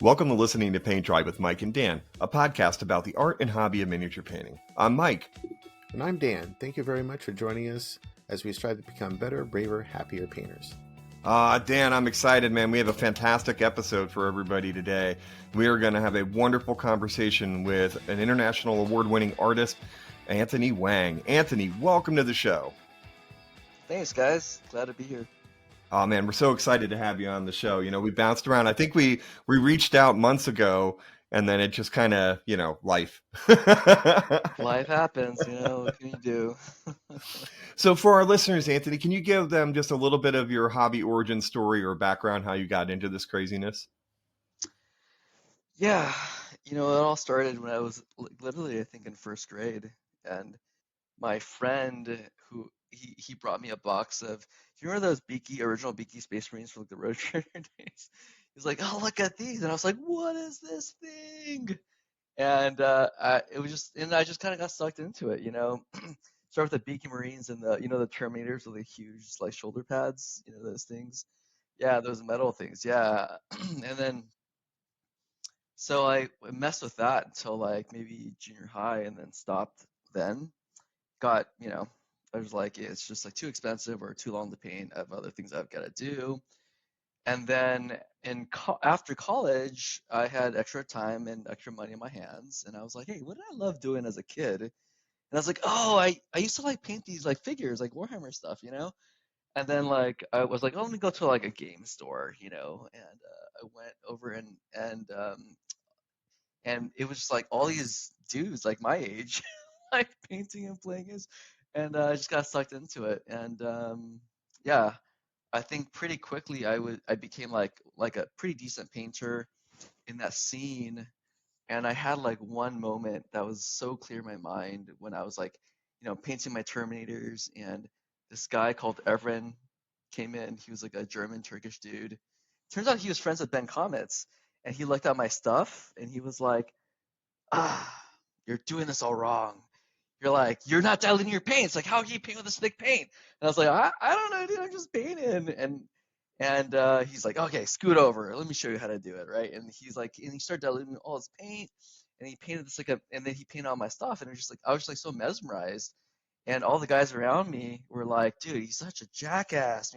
Welcome to listening to Paint Dry with Mike and Dan, a podcast about the art and hobby of miniature painting. I'm Mike. And I'm Dan. Thank you very much for joining us as we strive to become better, braver, happier painters. Dan, I'm excited, man. We have a fantastic episode for everybody today. We are going to have a wonderful conversation with an international award-winning artist, Anthony Wang. Anthony, welcome to the show. Thanks, guys. Glad to be here. Oh, man, we're so excited to have you on the show. You know, we bounced around. I think we reached out months ago, and then it just kind of, life. Life happens, what can you do? So for our listeners, Anthony, can you give them just a little bit of your hobby origin story or background, how you got into this craziness? Yeah, it all started when I was literally, I think, in first grade. And my friend, who he brought me a box of, you remember those original Beaky Space Marines from the Road Trader days? He's like, oh, look at these. And I was like, what is this thing? And I just kind of got sucked into it, Start with the Beaky Marines and the Terminators with the huge like shoulder pads, those things. Yeah, those metal things. Yeah. And then so I messed with that until like maybe junior high and then stopped then. Got, I was like, it's just like too expensive or too long to paint. I have other things I've got to do. And then after college, I had extra time and extra money in my hands. And I was like, hey, what did I love doing as a kid? And I was like, oh, I used to like paint these like figures, like Warhammer stuff, And then like I was like, oh, let me go to like a game store, and I went over and it was just like all these dudes like my age, like painting and playing this, and I just got sucked into it. And yeah, I think pretty quickly I became like a pretty decent painter in that scene. And I had like one moment that was so clear in my mind when I was like, painting my Terminators, and this guy called Evren came in. He was like a German Turkish dude. Turns out he was friends with Ben Comets, and he looked at my stuff and he was like, you're doing this all wrong. You're not dialing your paints. Like, how can you paint with this thick paint? And I was like, I don't know, dude. I'm just painting. And he's like, okay, scoot over. Let me show you how to do it, right? And he's like, and he started diluting all his paint, and he painted this and then he painted all my stuff, and it was just like I was just like so mesmerized. And all the guys around me were like, dude, he's such a jackass,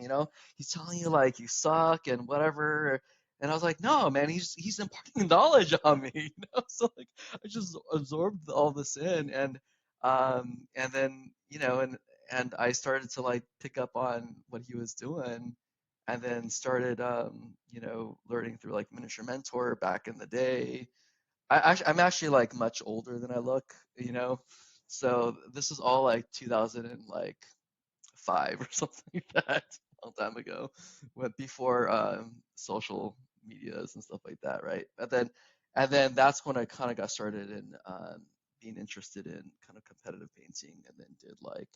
He's telling you like you suck and whatever. And I was like, no, man, he's imparting knowledge on me, So like I just absorbed all this in, and then and I started to like pick up on what he was doing, and then started learning through like Miniature Mentor back in the day. I'm actually like much older than I look, so this is all like 2005 or something like that, a long time ago, before social medias and stuff like that, right? And then that's when I kind of got started in being interested in kind of competitive painting, and then did like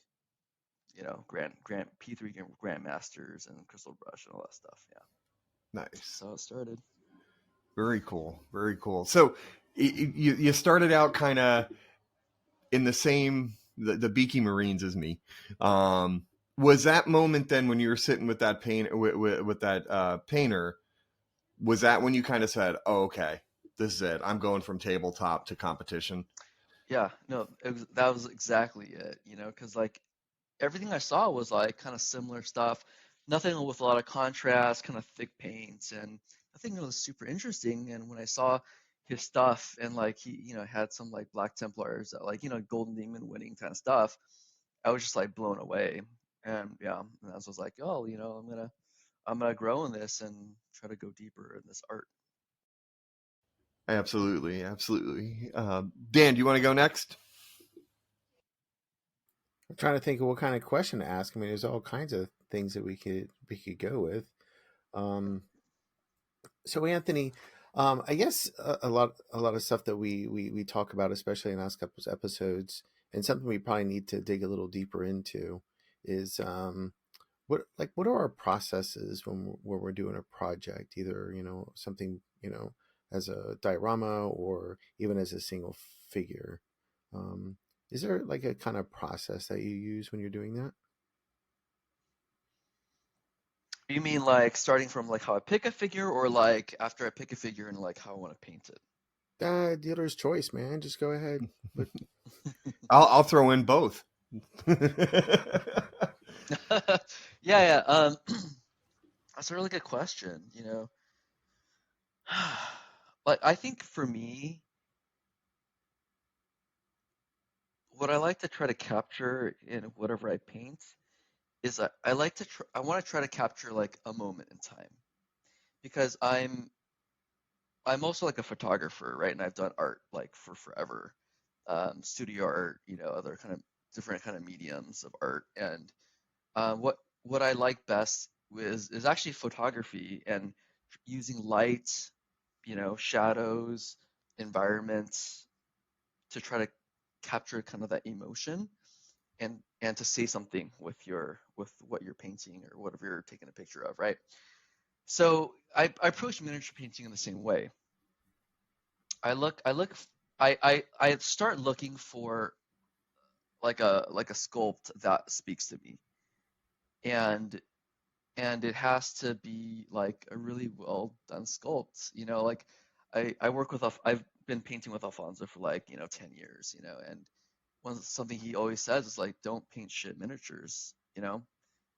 Grand P3 Grandmasters and Crystal Brush and all that stuff. Yeah. Nice. That's how it started. Very cool. Very cool. So you started out kind of in the same, the Beaky Marines as me. Was that moment then when you were sitting with that with that painter, was that when you kind of said, oh, okay, this is it. I'm going from tabletop to competition? Yeah, no, that was exactly it, because like everything I saw was like kind of similar stuff, nothing with a lot of contrast, kind of thick paints, and nothing really super interesting. And when I saw his stuff, and like he, had some like Black Templars, like Golden Demon winning kind of stuff, I was just like blown away. And yeah, and I was like, oh, I'm gonna grow in this and try to go deeper in this art. Absolutely, absolutely. Dan, do you want to go next? I'm trying to think of what kind of question to ask. I mean, there's all kinds of things that we could go with. So Anthony, I guess a lot of stuff that we talk about, especially in the last couple of episodes, and something we probably need to dig a little deeper into, is what are our processes when we're doing a project, either something as a diorama or even as a single figure. Is there like a kind of process that you use when you're doing that? You mean like starting from like how I pick a figure, or like after I pick a figure and like how I want to paint Dealer's choice, man. Just go ahead. But I'll throw in both. it? Yeah, yeah. That's a really good question. Like I think for me, what I like to try to capture in whatever I paint is I like to I want to try to capture like a moment in time, because I'm also like a photographer, right? And I've done art like for forever, studio art, other kind of different kind of mediums of art. And what I like best is actually photography and using light, shadows, environments to try to capture kind of that emotion, and to say something with what you're painting or whatever you're taking a picture of, right? So I approach miniature painting in the same way. I start looking for like a sculpt that speaks to me, and it has to be like a really well done sculpt. Like I work with I've been painting with Alfonso for like 10 years, and something he always says is like, don't paint shit miniatures.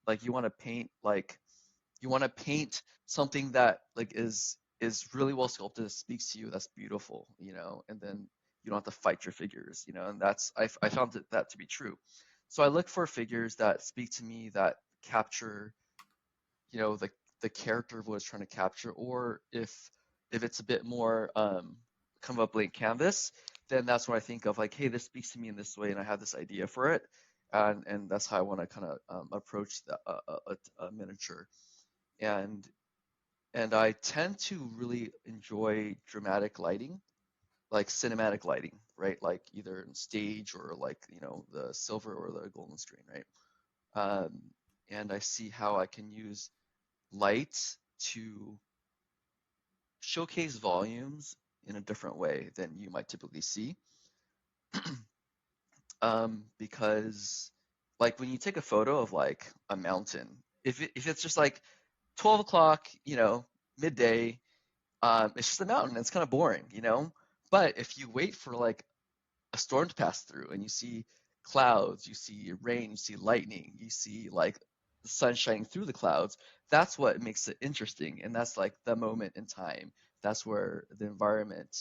Like you want to paint something that like is really well sculpted, speaks to you, that's beautiful, and then you don't have to fight your figures, and I found that to be true. So I look for figures that speak to me, that capture, the character of what it's trying to capture, or if it's a bit more kind of a blank canvas, then that's what I think of, like, hey, this speaks to me in this way, and I have this idea for it, and that's how I want to kind of approach a miniature. and and I tend to really enjoy dramatic lighting, like cinematic lighting, right? Like either in stage or like the silver or the golden screen, right? Um, and I see how I can use light to showcase volumes in a different way than you might typically see. Because like when you take a photo of like a mountain, if it's just like 12 o'clock, midday, it's just a mountain. It's kind of boring. But if you wait for like a storm to pass through and you see clouds, you see rain, you see lightning, you see like the sun shining through the clouds, that's what makes it interesting. And that's like the moment in time. That's where the environment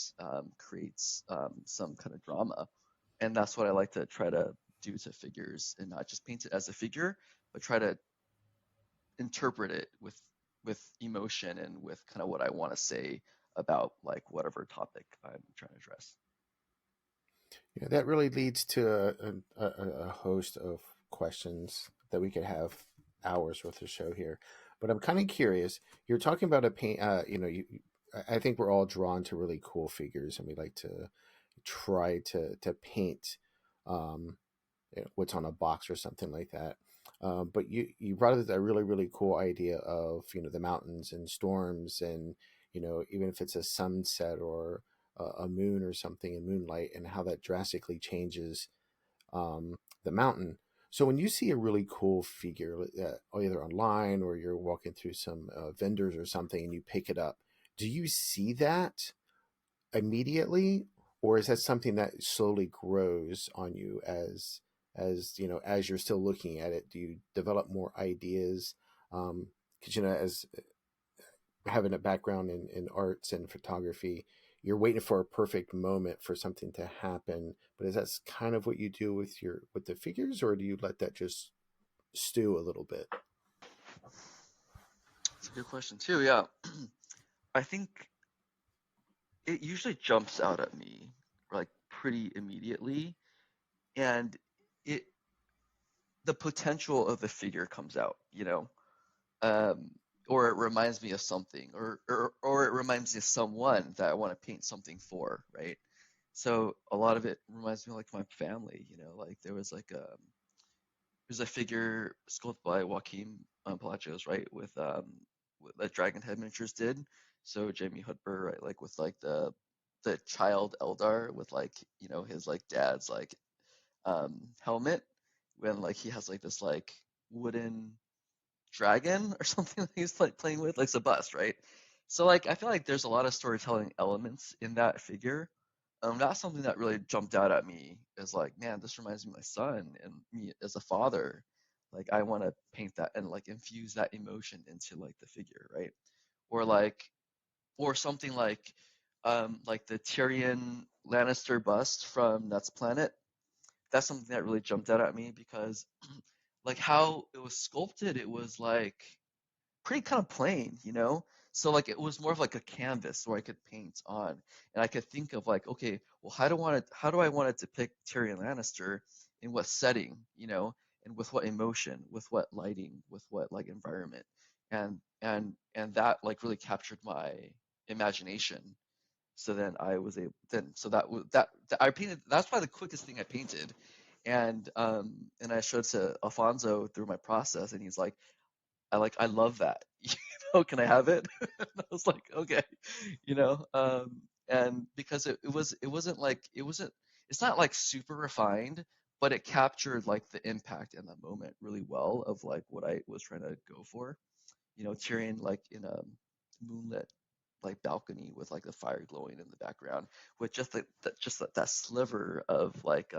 creates some kind of drama. And that's what I like to try to do to figures, and not just paint it as a figure, but try to interpret it with emotion and with kind of what I want to say about like whatever topic I'm trying to address. yeah, that really leads to a host of questions that we could have hours worth of show here. But I'm kind of curious. You're talking about a paint. I think we're all drawn to really cool figures, and we like to try to paint um, what's on a box or something like that. But you brought up a really cool idea of the mountains and storms, and even if it's a sunset or a moon or something in moonlight, and how that drastically changes the mountain. So when you see a really cool figure, either online or you're walking through some vendors or something, and you pick it up, do you see that immediately, or is that something that slowly grows on you as you're still looking at it? Do you develop more ideas? Because as having a background in arts and photography, you're waiting for a perfect moment for something to happen. But is that kind of what you do with the figures, or do you let that just stew a little bit? It's a good question too. Yeah, I think it usually jumps out at me like pretty immediately, and it the potential of the figure comes out, um, or it reminds me of something, or it reminds me of someone that I want to paint something for, right? So a lot of it reminds me of like my family, like there's a figure sculpted by Joaquim Palacios, right, with that Dragon Head Miniatures did. So Jamie Hudber, right, like with like the child Eldar with like his like dad's like helmet, when like he has like this like wooden dragon or something that he's like playing with, like it's a bust, right? So like I feel like there's a lot of storytelling elements in that figure. That's something that really jumped out at me as like, man, this reminds me of my son and me as a father. Like I want to paint that and like infuse that emotion into like the figure, right? Or like, or something like the Tyrion Lannister bust from Nuts Planet. That's something that really jumped out at me because like how it was sculpted, it was like pretty kind of plain, you know? So like it was more of like a canvas where I could paint on, and I could think of like, okay, well, how do I want to depict Tyrion Lannister in what setting, you know, and with what emotion, with what lighting, with what like environment, and that like really captured my imagination. So then I was able then so that was that I painted. That's probably the quickest thing I painted, and I showed to Alfonso through my process, and he's like, I love that. You know, can I have it? And I was like, okay, you know, and because it wasn't it's not like super refined, but it captured like the impact and the moment really well of like what I was trying to go for. You know, Tyrion like in a moonlit like balcony with like the fire glowing in the background with just that sliver of like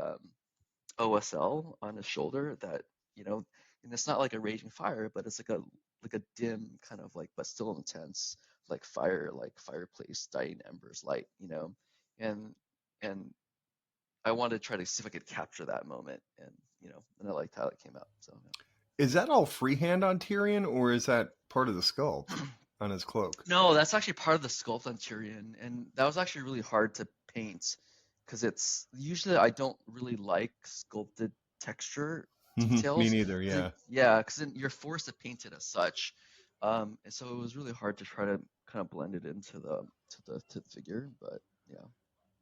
OSL on his shoulder that, you know, and it's not like a raging fire, but it's like a dim kind of like, but still intense, like fireplace, dying embers light, you know, and and I wanted to try to see if I could capture that moment, and you know, and I liked how it came out. So Is that all freehand on Tyrion, or is that part of the sculpt on his cloak? no, that's actually part of the sculpt on Tyrion, and that was actually really hard to paint because it's usually I don't really like sculpted texture Me details. neither. 'Cause Yeah. yeah, because then you're forced to paint it as such, and so it was really hard to try to kind of blend it into the figure. But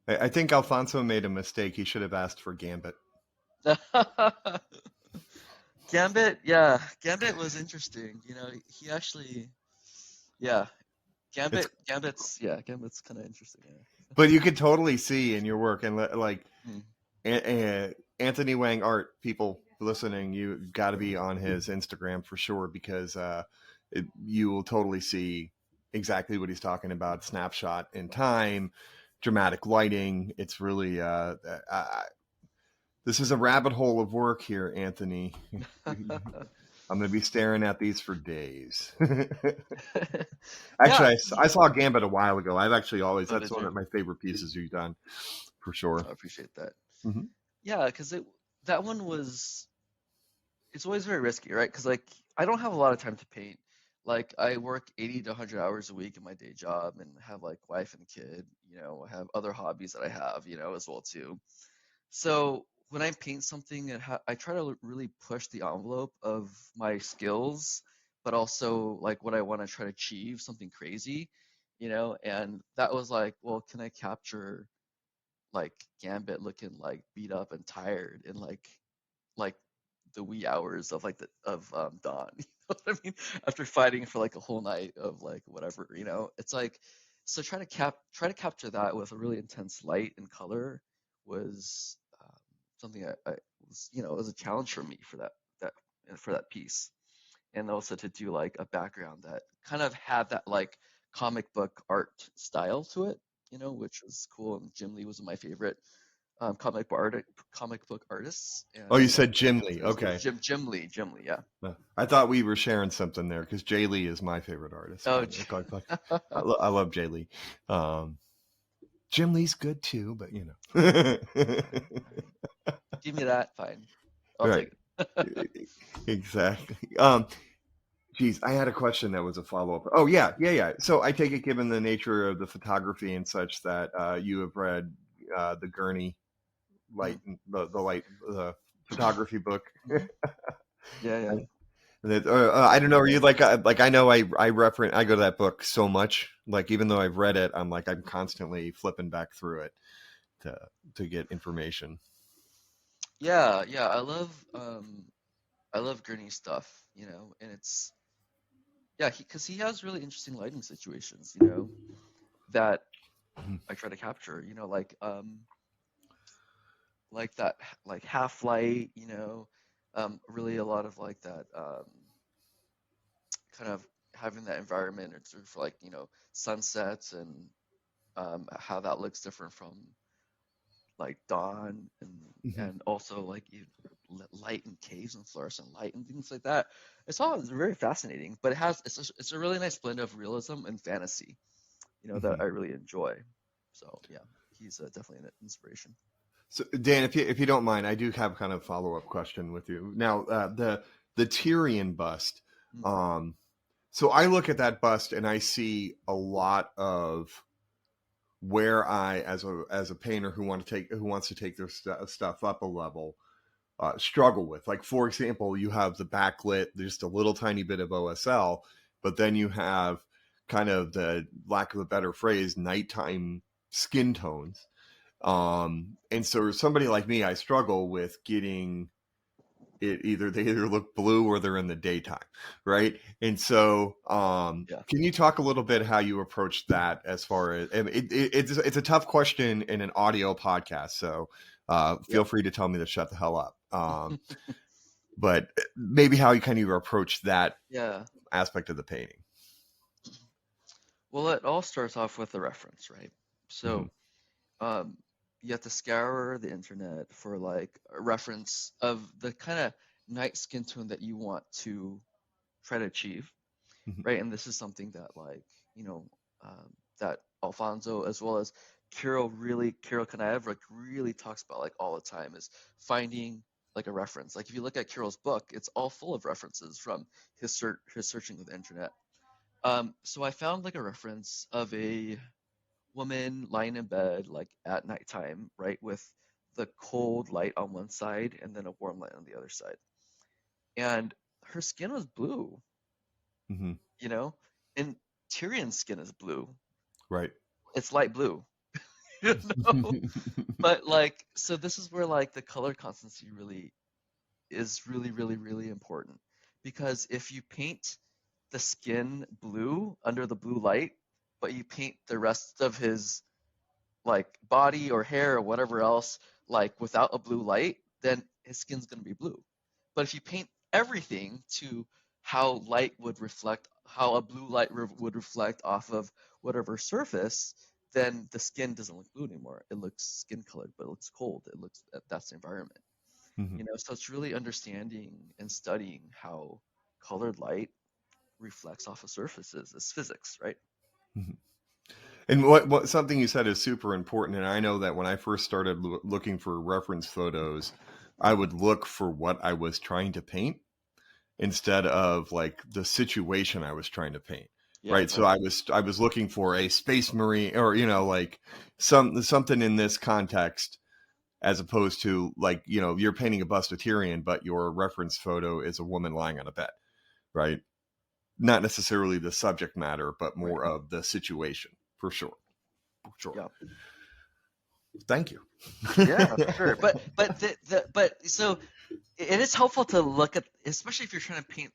I think Alfonso made a mistake. He should have asked for Gambit. yeah, Gambit, yeah, Gambit was interesting. You know, he actually, yeah, It's Gambit's kind of interesting. but you could totally see in your work and like Yeah. Anthony Wang art people listening, you got to be on his Instagram for sure because you will totally see exactly what he's talking about. Snapshot in time, dramatic lighting. It's really this is a rabbit hole of work here, Anthony. I'm going to be staring at these for days. Yeah, Actually, I saw Gambit a while ago. I've actually always, oh, that's did one you? of my favorite pieces you've done for sure. I appreciate that. Hmm. Yeah, because that one was it's always very risky, right? Because like I don't have a lot of time to paint. Like I work 80 to 100 hours a week in my day job and have like wife and kid, you know, I have other hobbies that I have, you know, as well too. So when I paint something, I try to really push the envelope of my skills, but also like what I want to try to achieve, something crazy, you know. And that was like, well, can I capture like Gambit looking like beat up and tired in like the wee hours of like the of dawn? You know what I mean? After fighting for like a whole night of like whatever, you know, it's like so try to capture that with a really intense light and color was something I was, you know, it was a challenge for me that for that piece, and also to do like a background that kind of had that like comic book art style to it, you know, which was cool. And Jim Lee was my favorite comic book artists, Oh, and you said Jim so Lee. it was Okay. Jim Lee, yeah. I thought we were sharing something there because Jay Lee is my favorite artist. Oh, I love Jay Lee. Jim Lee's good too, but you know. give me that, fine, I'll Right. take it. Exactly. Geez, I had a question that was a follow up. Oh yeah. So I take it, given the nature of the photography and such, that you have read the Gurney light, the photography book. Mhm. Yeah, yeah. That I don't know. Are you like I know I go to that book so much. Like even though I've read it, I'm constantly flipping back through it to get information. Yeah, yeah, I love Gurney stuff, you know, and it's yeah, because he has really interesting lighting situations, you know, that Mhm. I try to capture, you know, like that like half light, you know, really a lot of like that kind of having that environment, or sort of like, sunsets, and how that looks different from like dawn, and also like light in caves and fluorescent light and things like that. It's all very fascinating, but it's a really nice blend of realism and fantasy, that I really enjoy. So yeah, he's definitely an inspiration. So Dan, if you don't mind, I do have kind of follow-up question with you. Now, the Tyrion bust. So I look at that bust and I see a lot of where I, as a painter who wants to take their stuff up a level, struggle with. Like, for example, you have the backlit, just a little tiny bit of OSL, but then you have kind of, the lack of a better phrase, nighttime skin tones. And so somebody like me, I struggle with getting it, they either look blue or they're in the daytime, right? And so can you talk a little bit how you approach that, as far as, it's a tough question in an audio podcast, so feel free to tell me to shut the hell up. But maybe how you kind of approach that aspect of the painting. Well, it all starts off with a reference, right? So you have to scour the internet for like a reference of the kind of night skin tone that you want to try to achieve, right? And this is something that, like, that Alfonso, as well as Kirill Kanaev, like, really talks about, like, all the time, is finding like a reference. Like, if you look at Kirill's book, it's all full of references from his searching of the internet. So I found like a reference of a woman lying in bed, like at nighttime, right, with the cold light on one side and then a warm light on the other side, and her skin was blue. And Tyrion's skin is blue, right? It's light blue. But like, so this is where like the color constancy really is really important, because if you paint the skin blue under the blue light, but you paint the rest of his like body or hair or whatever else like without a blue light, then his skin's going to be blue. But if you paint everything to how light would reflect, how a blue light would reflect off of whatever surface, then the skin doesn't look blue anymore. It looks skin colored, but it looks cold. It looks, that's the environment. So it's really understanding and studying how colored light reflects off of surfaces. It's physics, right? And what something you said is super important. And I know that when I first started looking for reference photos, I would look for what I was trying to paint instead of like the situation I was trying to paint. Right. So I was looking for a space marine, or, like something in this context, as opposed to like, you're painting a bust of Tyrion, but your reference photo is a woman lying on a bed. Right. Not necessarily the subject matter, but more of the situation. For sure. Yeah. Thank you. Yeah, for sure. But so it is helpful to look at, especially if you're trying to paint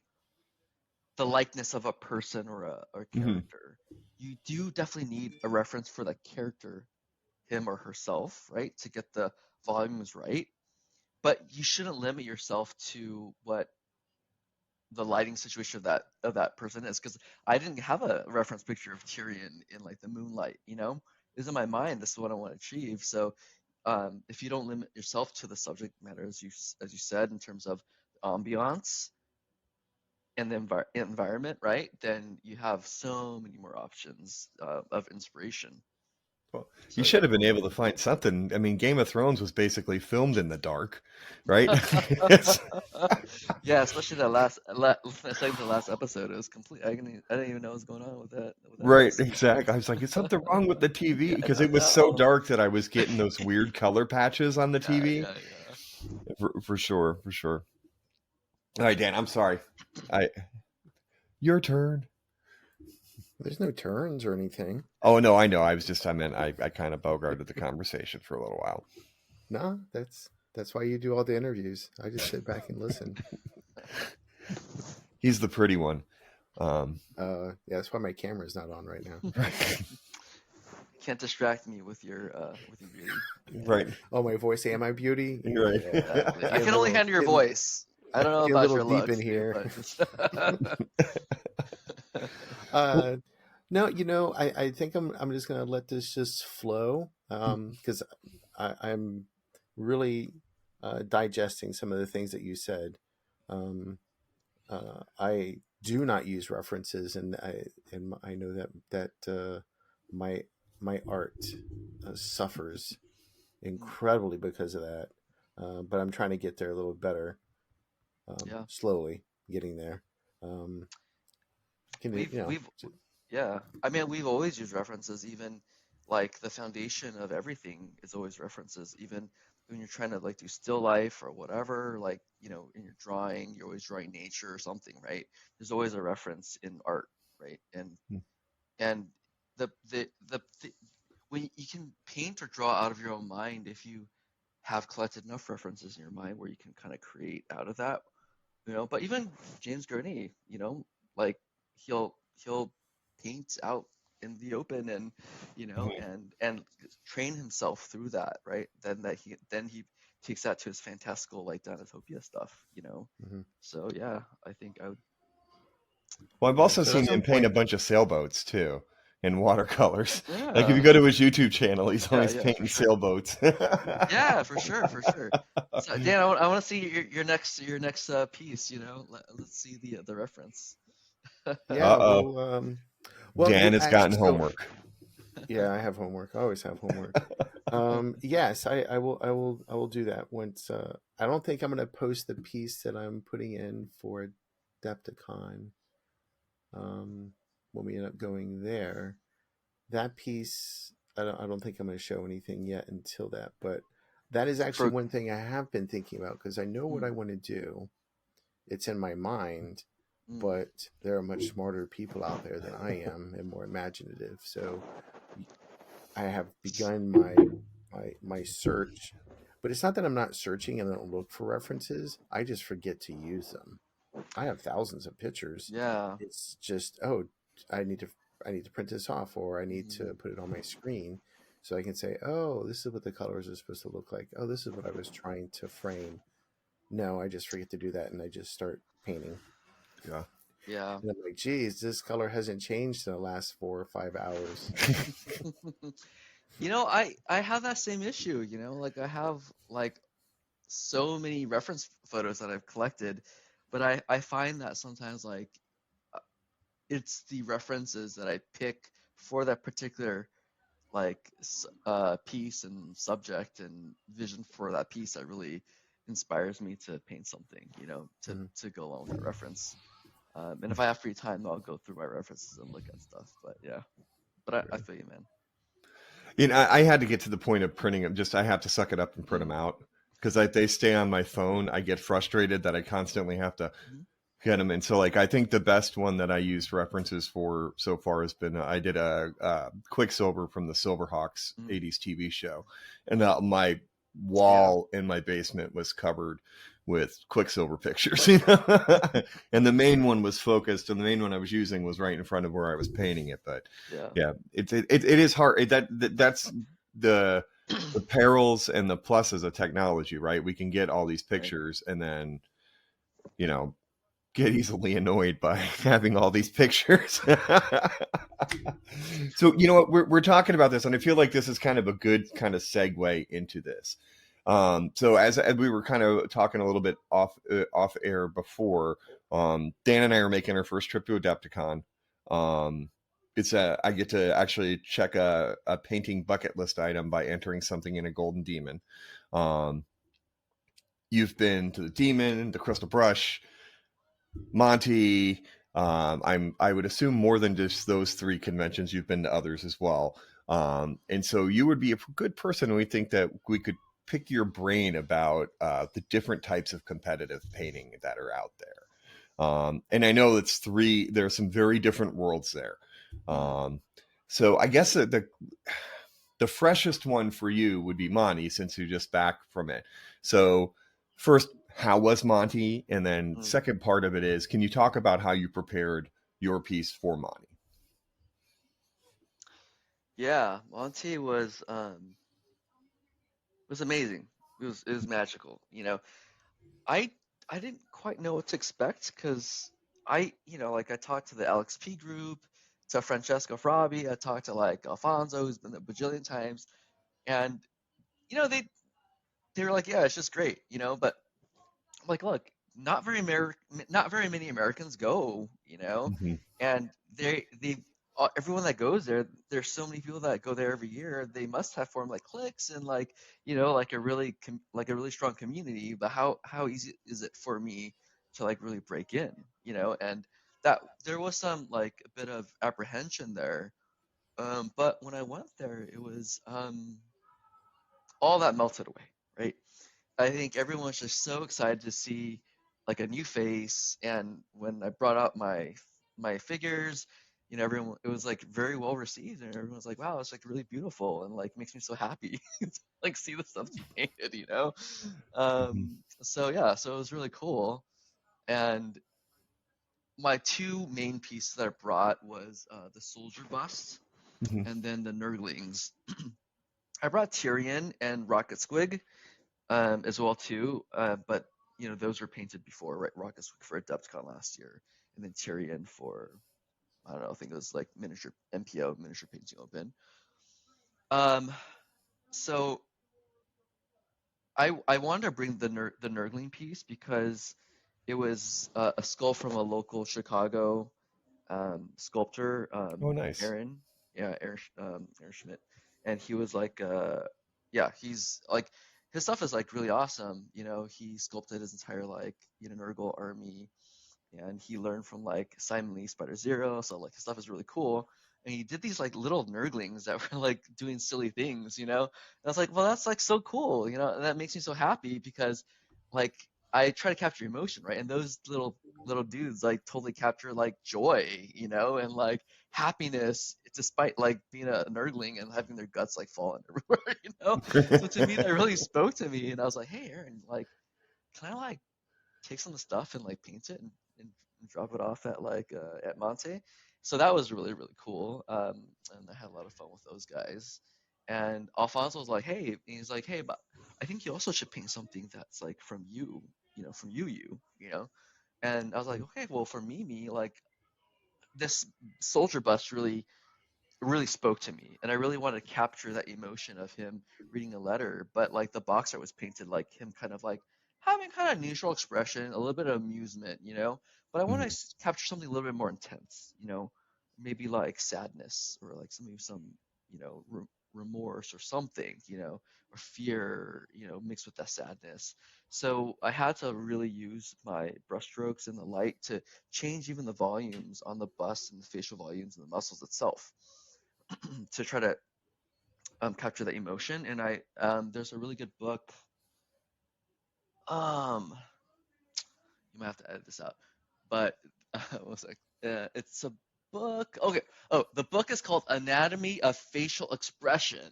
the likeness of a person or a character. You do definitely need a reference for the character, him or herself, right, to get the volumes right. But you shouldn't limit yourself to what the lighting situation of that person is, because I didn't have a reference picture of Tyrion in like the moonlight. It's in my mind. This is what I want to achieve. So if you don't limit yourself to the subject matter, as you said, in terms of ambiance and the environment, right, then you have so many more options of inspiration. Well, you should have been able to find something. I mean, Game of Thrones was basically filmed in the dark, right? Yeah, especially the last episode. It was complete. I didn't even know what was going on with that. Right, exactly. I was like, is something wrong with the TV? Because it was so dark that I was getting those weird color patches on the TV. Yeah. For sure. All right, Dan, I'm sorry. Your turn. There's no turns or anything. Oh, no, I know. I kind of bogarted the conversation for a little while. No, that's why you do all the interviews. I just sit back and listen. He's the pretty one. Yeah, that's why my camera's not on right now. Can't distract me with your beauty. Right. Oh, my voice and my beauty. Right. Yeah, exactly. I can only handle your voice. I don't know about your looks deep in here. Well, uh, no, I think I'm just gonna let this just flow, because I'm really digesting some of the things that you said. Um, I do not use references, and I know that my my art suffers incredibly because of that. But I'm trying to get there a little better, Yeah, slowly getting there. Um, can you, we've yeah. I mean, we've always used references. Even like the foundation of everything is always references. Even when you're trying to like do still life or whatever, like in your drawing, you're always drawing nature or something, right? There's always a reference in art, right? And the when you can paint or draw out of your own mind if you have collected enough references in your mind where you can kind of create out of that. But even James Gurney, like he'll paint out in the open, and and train himself through that, right? Then he takes that to his fantastical like Dinotopia stuff. Mhm. So yeah, I think I would. well, I've Yeah. also So at seen some him paint a point, bunch of sailboats too in watercolors. Like if you Yeah, go to his YouTube channel, he's yeah, always yeah, for painting sure. sailboats. Yeah, for sure, for sure. So Dan, I want to see your next piece. Let's see the reference. yeah. Uh-oh. Well, Dan has actually, gotten so homework. yeah, I have homework. I always have homework. Yes, I will do that once. I don't think I'm going to post the piece that I'm putting in for Adepticon. When we end up going there, that piece, I don't think I'm going to show anything yet until that. But that is actually For one thing I have been thinking about because I know what mm, I want to do. It's in my mind, mm, but there are much smarter people out there than I am and more imaginative. So I have begun my search, but it's not that I'm not searching and I don't look for references. I just forget to use them. I have thousands of pictures. yeah. It's just, oh, I need to I need to print this off, or I need Mm, to put it on my screen so I can say, oh, this is what the colors are supposed to look like. Oh, this is what I was trying to frame. No, I just forget to do that and I just start painting. Yeah. yeah. And I'm like, geez, this color hasn't changed in the last 4 or 5 hours. I have that same issue. Like I have like so many reference photos that I've collected, but I find that sometimes like uh, it's the references that I pick for that particular like piece and subject and vision for that piece that really inspires me to paint something, to Mhm. to go along with that reference. And if I have free time, I'll go through my references and look at stuff. But yeah, but I feel you, man. I had to get to the point of printing them. Just I have to suck it up and print them Mm, out because they stay on my phone. I get frustrated that I constantly have to mhm. get them. And so, like, I think the best one that I used references for so far has been I did a Quicksilver from the Silverhawks Mm, '80s TV show, and my yeah. wall in my basement was covered with Quicksilver pictures. And the main one was focused, and the main one I was using was right in front of where I was painting it. But Yeah. yeah, it is hard. That's the the perils and the pluses of technology, right? We can get all these Right. pictures and then you know get easily annoyed by having all these pictures. So you know what we're talking about this, and I feel like this is kind of a good kind of segue into this. So as we were kind of talking a little bit off air before, Dan and I are making our first trip to Adepticon. Um, I get to actually check a painting bucket list item by entering something in a golden demon. Um, you've been to the demon, the crystal brush, Monty. I would assume more than just those three conventions. You've been to others as well. And so you would be a good person. And we think that we could pick your brain about the different types of competitive painting that are out there. And I know it's three. There are some very different worlds there. Mm, Um, so I guess the freshest one for you would be Monty, since you're just back from it. So first, how was Monty? And then mm. second part of it is, can you talk about how you prepared your piece for Monty? Yeah. Monty was amazing. It was magical. I I didn't quite know what to expect because I like I talked to the LXP group, to Francesco Frabi, I talked to like Alfonso, who's been there a bajillion times, and they were like, yeah, it's just great, but I'm like, look, not very many Americans go, Hmm. and they everyone that goes there, there's so many people that go there every year. They must have formed like cliques and like like a like a really strong community. But how easy is it for me to like really break in, And that there was some like a bit of apprehension there. But when I went there, it was all that melted away, right? I think everyone was just so excited to see like a new face, and when I brought out my figures, everyone it was like very well received, and everyone was like, "Wow, it's like really beautiful," and like makes me so happy to like see the stuff you painted. Hmm. So yeah, so it was really cool, and my two main pieces that I brought was the soldier bust Hmm. and then the Nurglings. I brought Tyrion and Rocket Squig as well too. But those were painted before, right? Rocket Squig for Adepticon last year, and then Tyrion for I don't know. I think it was like miniature MPO, miniature painting open. Um, so I wanted to bring the Nurgling piece because it was a skull from a local Chicago sculptor, Oh, nice. Aaron, yeah, Aaron Schmidt, and he was like, yeah, he's like, his stuff is like really awesome. He sculpted his entire like Nurgle army, and he learned from like Simon Lee Spider Zero, so like his stuff is really cool. And he did these like little nurglings that were like doing silly things. And I was like, well, that's like so cool. And that makes me so happy because like I try to capture emotion, right? And those little dudes like totally capture like joy, and like happiness despite like being a nerdling and having their guts like falling everywhere. So to me that really spoke to me, and I was like, hey Aaron, like can I like take some of the stuff and like paint it and drop it off at like at Monte. So that was really really cool. And I had a lot of fun with those guys. And Alfonso was like, hey, and he's like, hey, but I think you also should paint something that's like from you, from you. And I was like, okay, well for Mimi, like this soldier bust really spoke to me, and I really wanted to capture that emotion of him reading a letter. But like the box art was painted like him kind of like having kind of neutral expression, a little bit of amusement. But I want to capture something a little bit more intense. Maybe like sadness or like some remorse or something, or fear, mixed with that sadness. So I had to really use my brushstrokes and the light to change even the volumes on the bust and the facial volumes and the muscles itself to try to capture that emotion. And there's a really good book. Um, you might have to edit this out, but what's it's a book. Okay. Oh, the book is called Anatomy of Facial Expression,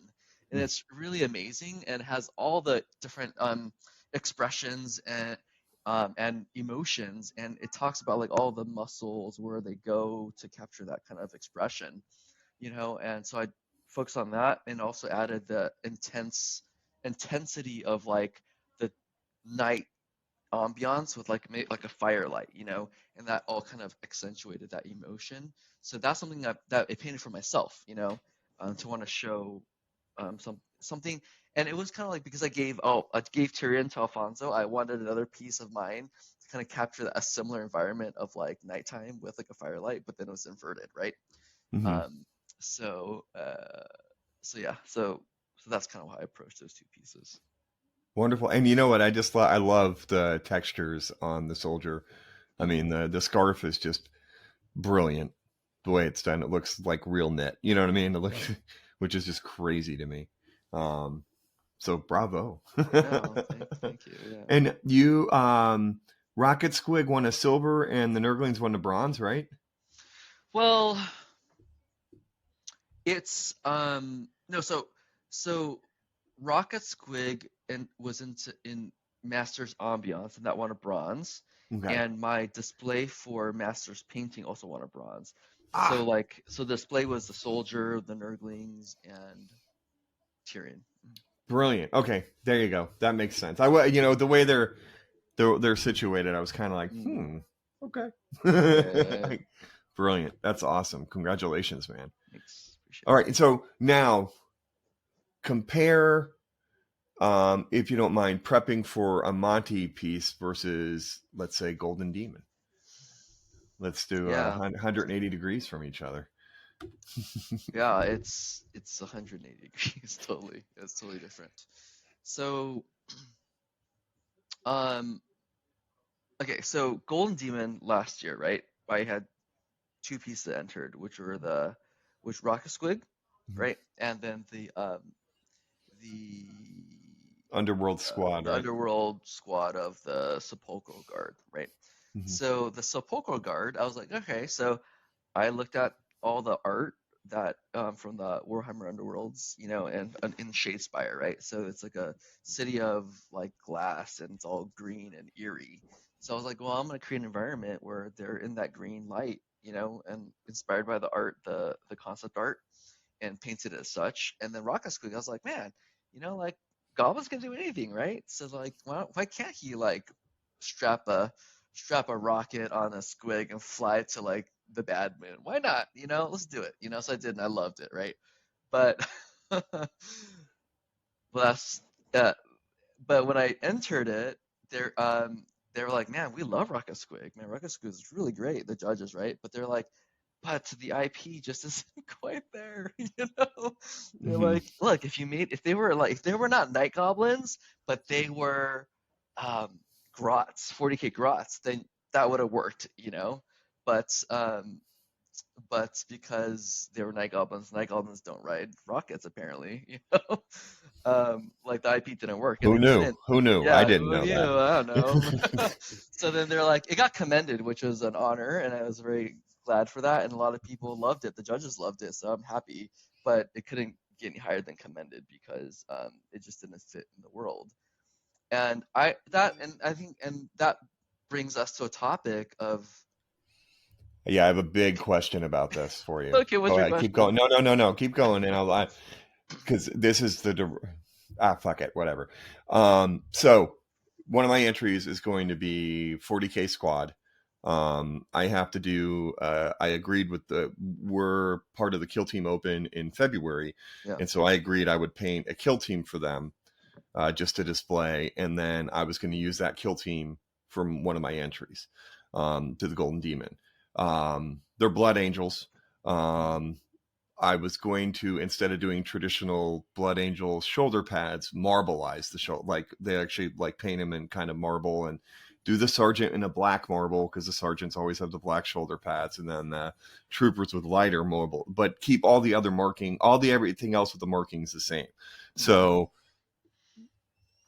and it's really amazing and has all the different expressions and emotions, and it talks about like all the muscles where they go to capture that kind of expression. And so I focused on that and also added the intensity of like the night ambiance with like a firelight, and that all kind of accentuated that emotion. So that's something that I painted for myself, to want to show something. And it was kind of like because I gave Tyrion to Alfonso, I wanted another piece of mine to kind of capture a similar environment of like nighttime with like a firelight, but then it was inverted, right? Hmm. Um, so so yeah, so that's kind of how I approached those two pieces. Wonderful. And you know what? I love the textures on the soldier. I Mm. mean, the scarf is just brilliant. The way it's done, it looks like real knit. You know what I mean? It looks, which is just crazy to me. Um, so bravo. No, thank you. Yeah. And you, Rocket Squig won a silver, and the Nurglings won a bronze, right? Well, it's no, so Rocket Squig and was in Masters Ambiance, and that won a bronze. Okay. And my display for Masters Painting also won a bronze. So Ah, the display was the soldier, the Nurglings, and Tyrion. brilliant. Okay, there you go. That makes sense. The way they're situated, I was kind of like, Mm. Okay. Yeah, Brilliant. That's awesome. Congratulations, man. thanks. Appreciate All right. And so now compare, if you don't mind, prepping for a Monty piece versus, let's say, Golden Demon. Let's do Yeah, 180 degrees from each other. yeah. It's 180 degrees. Totally. It's totally different. So, um, okay. So Golden Demon last year, right? I had two pieces that entered, which Rocket Squig, right, and then the Underworld Squad, the right? underworld squad of the Sepulchral Guard, right? Mhm. So the Sepulchral Guard, I was like, okay, so I looked at all the art that from the Warhammer Underworlds, and in Shadespire, right? So it's like a city of like glass and it's all green and eerie. So I was like, well, I'm gonna create an environment where they're in that green light, and inspired by the art, the concept art, and painted it as such. And then Rocket Squig, I was like, man, like goblins can do anything, right? So like, why can't he like strap a strap a rocket on a squig and fly to like the bad moon? Why not? Let's do it. So I did, and I loved it, right? But last, uh, but when I entered it, they were like, man, we love Rocket Squig. Man, Rocket Squig is really great. The judges, right? But they're like, but the IP just isn't quite there, They're Mhm. like, look, if they were not night goblins, but they were grots, 40k grots, then that would have worked, But because they were night goblins don't ride rockets apparently, like the IP didn't work and Who they knew? couldn't. Who knew? I Yeah, didn't who know knew? that. I don't know. So then they're like, it got commended, which was an honor, and I was very glad for that. And a lot of people loved it. The judges loved it, so I'm happy. But it couldn't get any higher than commended because it just didn't fit in the world. And I think that brings us to a topic of Yeah, I have a big question about this for you. okay, what's Go your ahead, keep question? going. No, no, no, no, keep going, and because this is fuck it, whatever. So one of my entries is going to be 40k squad. I have to do. I agreed with we're part of the Kill Team Open in February, Yeah. and so I agreed I would paint a kill team for them, just to display, and then I was going to use that kill team from one of my entries, to the Golden Demon. They're Blood Angels. I was going to, instead of doing traditional Blood Angel shoulder pads, marbleize the shoulder. Like they actually like paint them in kind of marble and do the sergeant in a black marble because the sergeants always have the black shoulder pads, and then the troopers with lighter marble, but keep all the other marking, everything else with the markings the same. So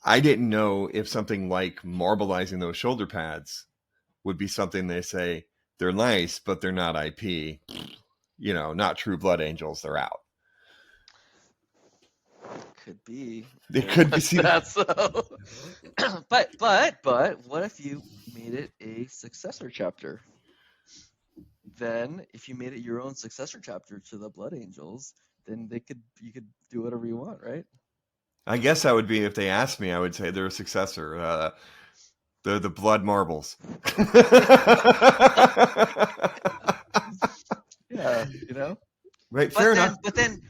I didn't know if something like marbleizing those shoulder pads would be something they say they're nice, but they're not IP. Not true Blood Angels. They're out. Could be It very could be much seen. that so. But what if you made it a successor chapter? Then if you made it your own successor chapter to the Blood Angels, then you could do whatever you want, right? I guess that would be, if they asked me, I would say they're a successor. They're the Blood Marbles. Yeah, Right, fair enough.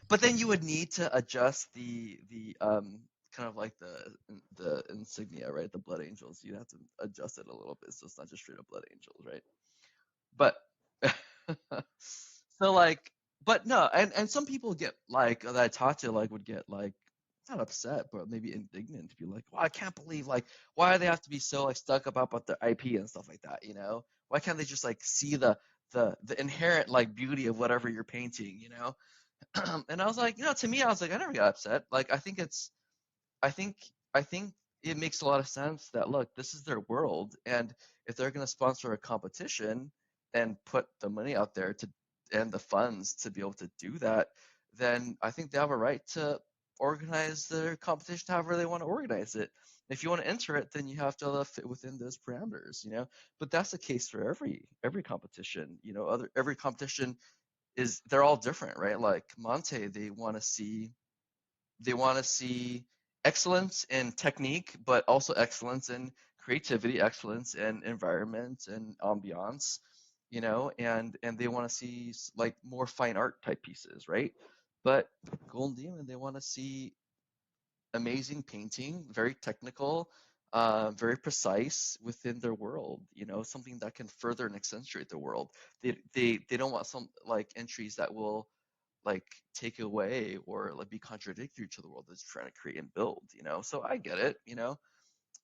But then you would need to adjust the kind of like the insignia, right? The Blood Angels. You'd have to adjust it a little bit so it's not just straight up Blood Angels, right? But so like, but no, and some people get like that I talked to like would get like not upset, but maybe indignant to be like, well, I can't believe like why do they have to be so like stuck up about their IP and stuff like that, Why can't they just like see the inherent like beauty of whatever you're painting, And I was like, to me, I was like, I never got upset. Like I think I think it makes a lot of sense that look, this is their world, and if they're going to sponsor a competition and put the money out there to and the funds to be able to do that, then I think they have a right to organize their competition however they want to organize it. If you want to enter it, then you have to fit within those parameters, But that's the case for every competition, every competition they're all different, right? Like Monte, they want to see excellence in technique, but also excellence in creativity, excellence, and environment and ambiance, and they want to see like more fine art type pieces, right? But Golden Demon, they want to see amazing painting, very technical, very precise within their world. Something that can further and accentuate their world. They don't want some like entries that will like take away or like be contradictory to the world that's trying to create and build. So I get it.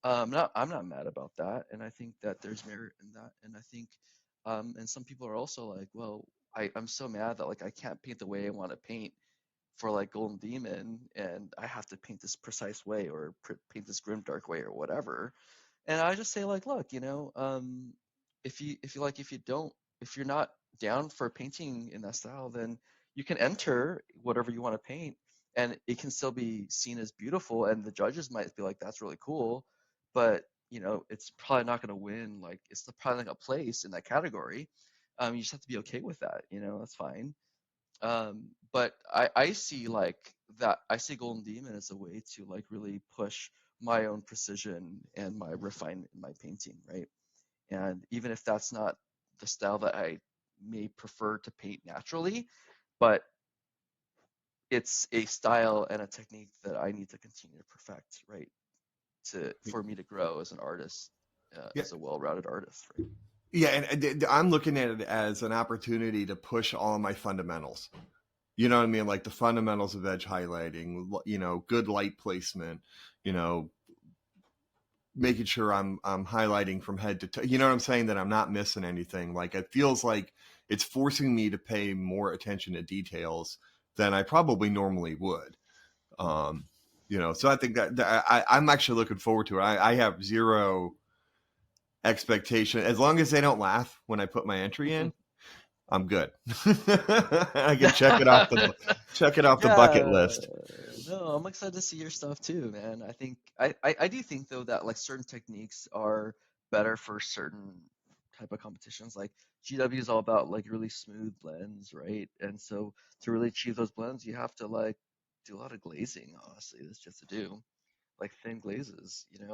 I'm not mad about that, and I think that there's merit in that, and I think, and some people are also like, well, I'm so mad that like I can't paint the way I want to paint for like Golden Demon, and I have to paint this precise way or paint this grim dark way or whatever. And I just say like, look, if you're not down for painting in that style, then you can enter whatever you want to paint, and it can still be seen as beautiful, and the judges might be like, that's really cool, but it's probably not going to win. Like it's probably not going to place in that category. You just have to be okay with that. That's fine. But I see like that. I see Golden Demon as a way to like really push my own precision and my refinement in my painting, right? And even if that's not the style that I may prefer to paint naturally, but it's a style and a technique that I need to continue to perfect, right? For me to grow as an artist, Yeah. as a well-rounded artist, right? Yeah, and I'm looking at it as an opportunity to push all of my fundamentals. You know what I mean? Like the fundamentals of edge highlighting, good light placement, making sure I'm highlighting from head to toe. You know what I'm saying? That I'm not missing anything. Like it feels like it's forcing me to pay more attention to details than I probably normally would. So I think that I'm actually looking forward to it. I have zero expectation. As long as they don't laugh when I put my entry in, I'm good. I can check it off the bucket Yeah, list. no, I'm excited to see your stuff too, man. I think I do think though that like certain techniques are better for certain type of competitions. Like GW is all about like really smooth blends, right? And so to really achieve those blends, you have to like do a lot of glazing. Honestly, that's just to do like thin glazes, and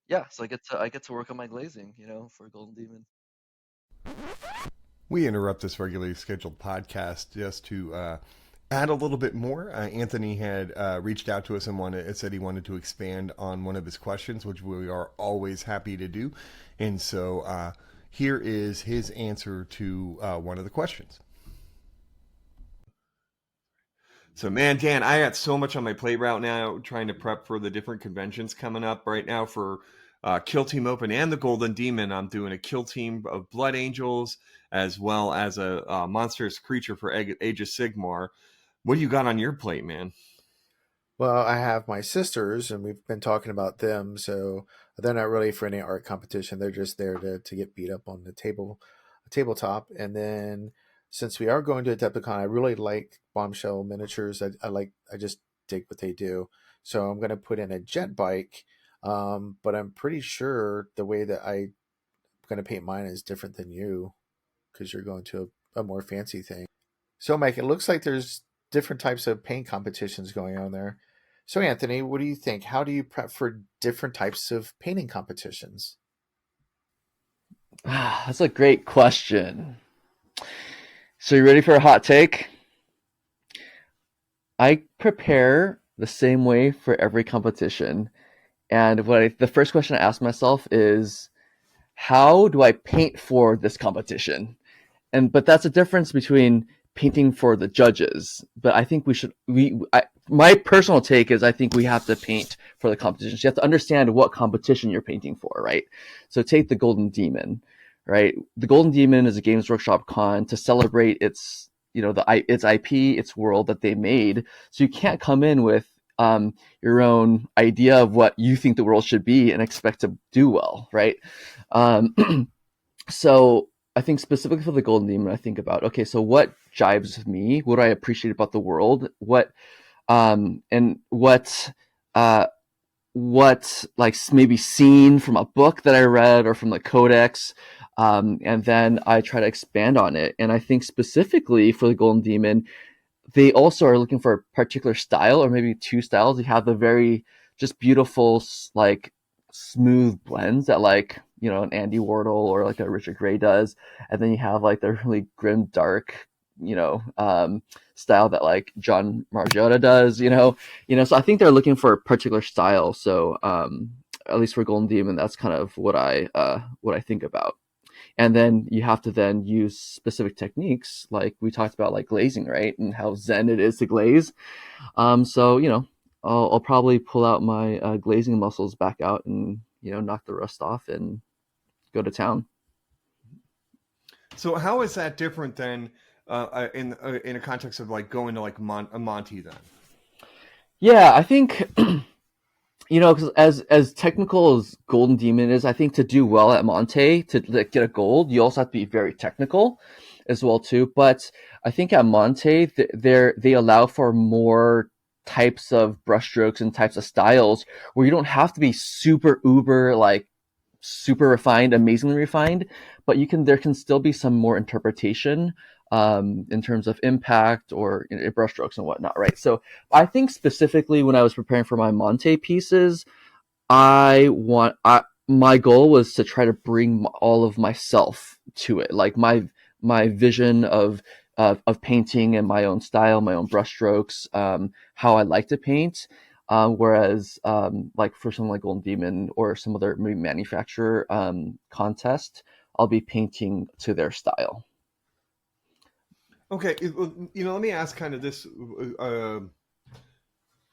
yeah. So I get to work on my glazing, for Golden Demon. We interrupt this regularly scheduled podcast just to add a little bit more. Anthony had reached out to us and said he wanted to expand on one of his questions, which we are always happy to do. And so here is his answer to one of the questions. So, man, Dan, I got so much on my plate right now trying to prep for the different conventions coming up right now for Kill Team Open and the Golden Demon. I'm doing a Kill Team of Blood Angels as well as a monstrous creature for Age of Sigmar. What do you got on your plate, man? Well, I have my sisters, and we've been talking about them. So they're not really for any art competition. They're just there to get beat up on the tabletop. And then since we are going to Adepticon, I really like Bombshell miniatures. I just dig what they do. So I'm going to put in a jet bike. But I'm pretty sure the way that I'm going to paint mine is different than you, because you're going to a more fancy thing. So, Mike, it looks like there's different types of paint competitions going on there. So, Anthony, what do you think? How do you prep for different types of painting competitions? That's a great question. So, you ready for a hot take? I prepare the same way for every competition. And the first question I ask myself is, how do I paint for this competition? But that's a difference between painting for the judges. But I think my personal take is I think we have to paint for the competitions. You have to understand what competition you're painting for, right? So take the Golden Demon, right? The Golden Demon is a Games Workshop con to celebrate its IP, its world that they made. So you can't come in with your own idea of what you think the world should be and expect to do well, right? So I think specifically for the Golden Demon, I think about, okay, so what jives with me? What do I appreciate about the world? What like maybe seen from a book that I read or from the codex, and then I try to expand on it. And I think specifically for the Golden Demon, they also are looking for a particular style or maybe two styles. You have the very just beautiful, like smooth blends that like, you know, an Andy Wardle or like a Richard Gray does. And then you have like the really grim, dark, you know, style that like John Margiotta does, so I think they're looking for a particular style. So, at least for Golden Demon, that's kind of what I think about. And then you have to then use specific techniques, like we talked about, like glazing, right? And how zen it is to glaze. So, I'll probably pull out my glazing muscles back out and, knock the rust off and go to town. So how is that different than in a context of like going to like a Monty then? Yeah, I think because as technical as Golden Demon is, I think to do well at Monte, to like, get a gold, you also have to be very technical as well too. But I think at Monte, they allow for more types of brushstrokes and types of styles where you don't have to be super uber like super refined, amazingly refined, but there can still be some more interpretation in terms of impact or brushstrokes and whatnot, right? So I think specifically when I was preparing for my Monte pieces, my goal was to try to bring all of myself to it, like my vision of painting and my own style, my own brushstrokes, how I like to paint. Whereas, like for something like Golden Demon or some other maybe manufacturer contest, I'll be painting to their style. Okay, let me ask kind of this a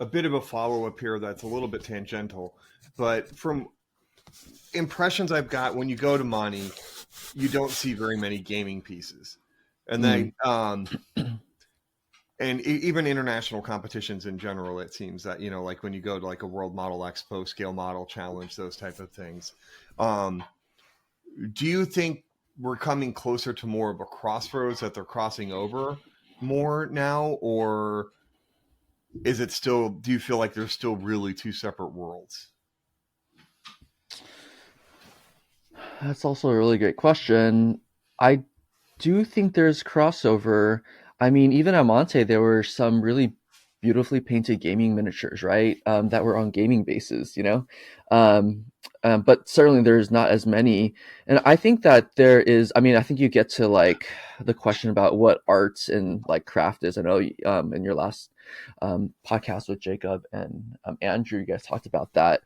bit of a follow-up here that's a little bit tangential, but from impressions I've got, when you go to Monty, you don't see very many gaming pieces, and then and even international competitions in general, it seems that, like when you go to like a World Model Expo, Scale Model Challenge, those type of things. Do you think we're coming closer to more of a crossroads, that they're crossing over more now, or is it still, do you feel like there's still really two separate worlds? That's also a really great question. I do think there's crossover. I mean, even at Monte, there were some really beautifully painted gaming miniatures, right? That were on gaming bases, but certainly there's not as many. And I think that there is, I mean, I think you get to like the question about what arts and like craft is. I know in your last podcast with Jacob and Andrew, you guys talked about that.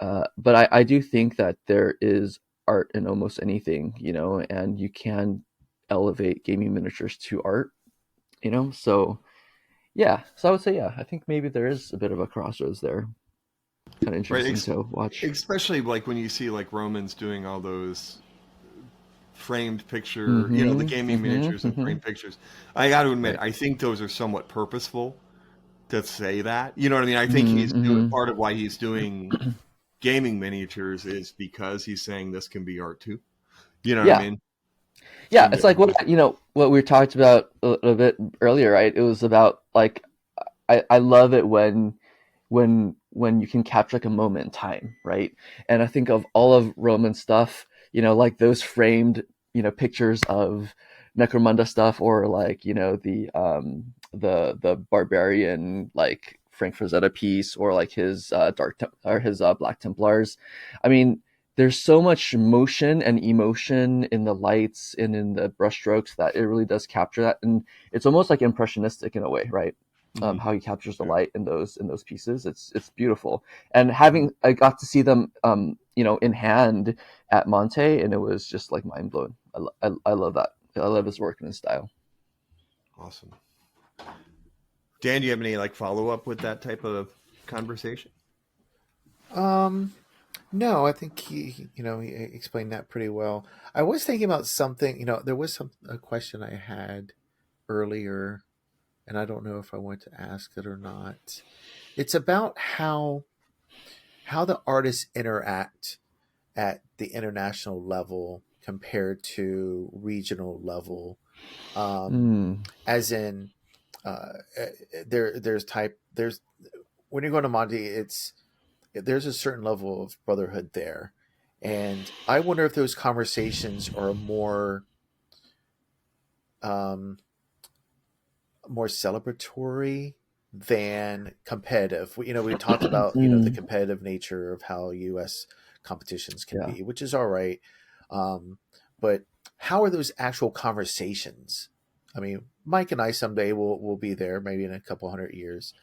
But I do think that there is art in almost anything, and you can elevate gaming miniatures to art, so yeah. So I would say, yeah, I think maybe there is a bit of a crossroads there. Kind of interesting to watch, especially like when you see like Romans doing all those framed picture, the gaming miniatures and framed pictures. I got to admit, I think those are somewhat purposeful to say that, you know what I mean? I think he's doing, part of why he's doing gaming miniatures is because he's saying this can be art too. You know what I mean? Yeah, it's like what we talked about a bit earlier, right? It was about like I love it when you can capture like a moment in time, right? And I think of all of Roman stuff, like those framed, pictures of Necromunda stuff, or like the barbarian like Frank Frazetta piece, or like his Black Templars. I mean, there's so much motion and emotion in the lights and in the brushstrokes that it really does capture that, and it's almost like impressionistic in a way, right? How he captures the light in those pieces, it's beautiful. And I got to see them, in hand at Monte, and it was just like mind blowing. I love that. I love his work and his style. Awesome. Dan, do you have any like follow up with that type of conversation? No, I think he explained that pretty well. I was thinking about something, there was a question I had earlier, and I don't know if I want to ask it or not. It's about how the artists interact at the international level compared to regional level. As in, there's when you're going to Monte, there's a certain level of brotherhood there, and I wonder if those conversations are more more celebratory than competitive. We talked about the competitive nature of how U.S. competitions can Yeah. be, which is all right. But how are those actual conversations? I mean, Mike and I someday will be there, maybe in a couple 100 years,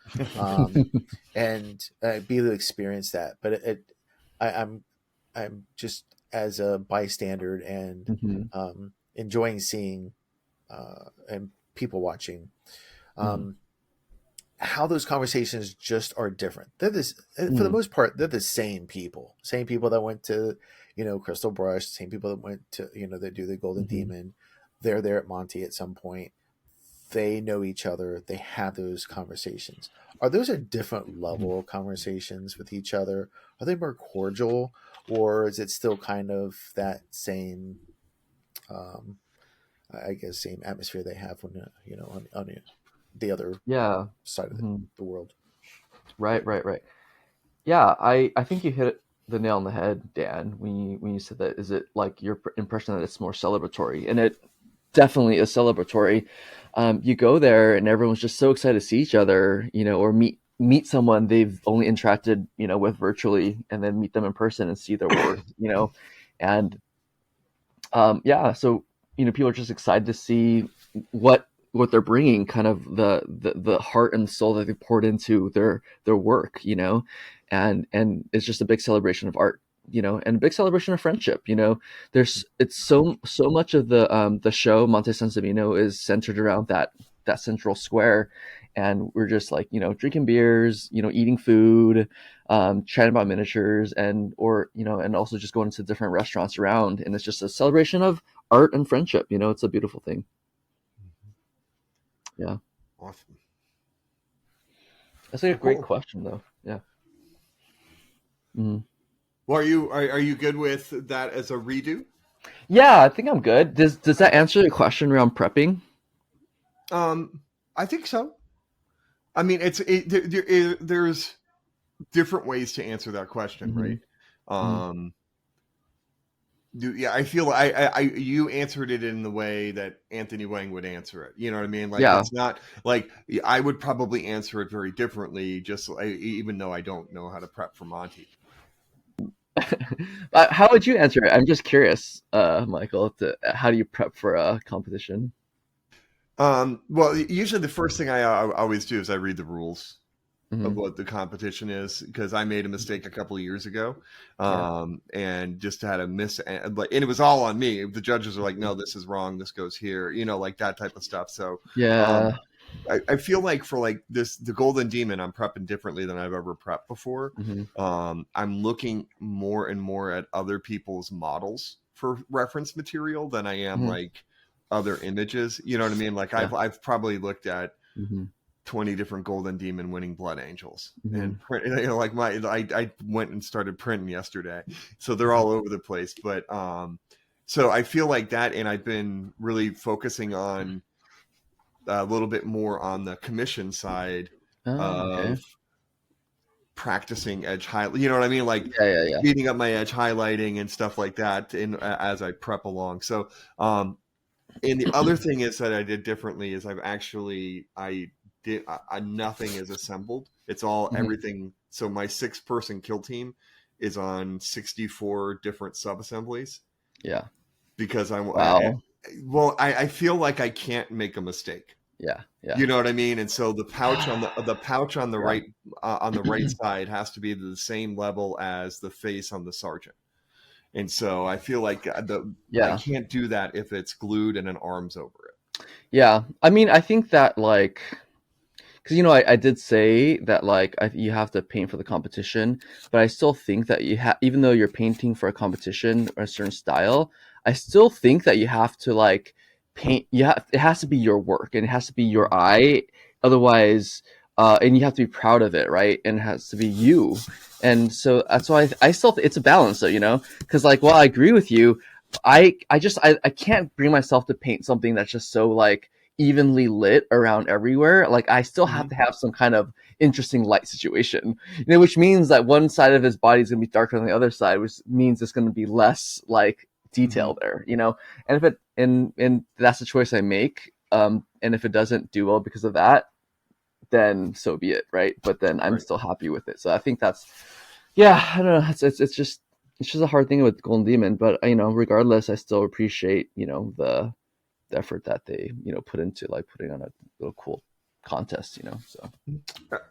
and be able to experience that. But I'm just as a bystander and enjoying seeing and people watching. How those conversations just are different. They're this for the most part. They're the same people that went to, Crystal Brush, same people that went to, that do the Golden Demon. They're there at Monty at some point. They know each other. They have those conversations. Are those a different level of conversations with each other? Are they more cordial, or is it still kind of that same, I guess, same atmosphere they have when on the other Yeah. side of the world? Right. Yeah, I think you hit the nail on the head, Dan, when you said that. Is it like your impression that it's more celebratory? And it definitely is celebratory. You go there and everyone's just so excited to see each other, or meet someone they've only interacted, with virtually, and then meet them in person and see their work, and yeah, so people are just excited to see what they're bringing, kind of the heart and soul that they poured into their work, and it's just a big celebration of art, and a big celebration of friendship. It's so much of the show Monte Sansevino is centered around that central square, and we're just like drinking beers, eating food, chatting about miniatures, and also just going to different restaurants around, and it's just a celebration of art and friendship. It's a beautiful thing. Yeah. Awesome. That's like a great question, though. Yeah. Well, are you good with that as a redo? Yeah, I think I'm good. Does that answer the question around prepping? I think so. I mean, there's different ways to answer that question, right? Yeah, I feel you answered it in the way that Anthony Wang would answer it. You know what I mean? Like, Yeah. It's not like I would probably answer it very differently, even though I don't know how to prep for Monty. How would you answer it? I'm just curious, Michael. How do you prep for a competition? Well, usually the first thing I always do is I read the rules of what the competition is, because I made a mistake a couple of years ago, and just had a miss, and it was all on me. The judges are like, "No, this is wrong. This goes here," like that type of stuff. So yeah, I feel like for like the Golden Demon, I'm prepping differently than I've ever prepped before. I'm looking more and more at other people's models for reference material than I am like other images. You know what I mean? Like I've probably looked at 20 different Golden Demon winning Blood Angels, and print, like I went and started printing yesterday, so they're all over the place. But so I feel like that, and I've been really focusing on a little bit more on the commission side of practicing edge highlight. You know what I mean? Like speeding up my edge highlighting and stuff like that, as I prep along. So and the other thing is that I did differently is nothing is assembled. It's all everything. So my 6-person kill team is on 64 different sub-assemblies. Yeah. Because Wow. I feel like I can't make a mistake. Yeah. You know what I mean? And so the pouch on the right side has to be the same level as the face on the sergeant. And so I feel like I can't do that if it's glued and an arm's over it. Yeah. I mean, I think that because I did say that you have to paint for the competition, but I still think that even though you're painting for a competition or a certain style, I still think that you have to paint. It has to be your work and it has to be your eye. Otherwise, and you have to be proud of it, right? And it has to be you. And so that's why I still it's a balance, though, because while I agree with you, I can't bring myself to paint something that's just so evenly lit around everywhere. I still have to have some kind of interesting light situation, which means that one side of his body is going to be darker than the other side, which means it's going to be less detail there, and if and that's the choice I make. And if it doesn't do well because of that, then so be it, right? But then I'm Right. still happy with it. So I think that's, yeah, I don't know. It's just a hard thing with Golden Demon, but regardless, I still appreciate the effort that they put into like putting on a little cool contest. So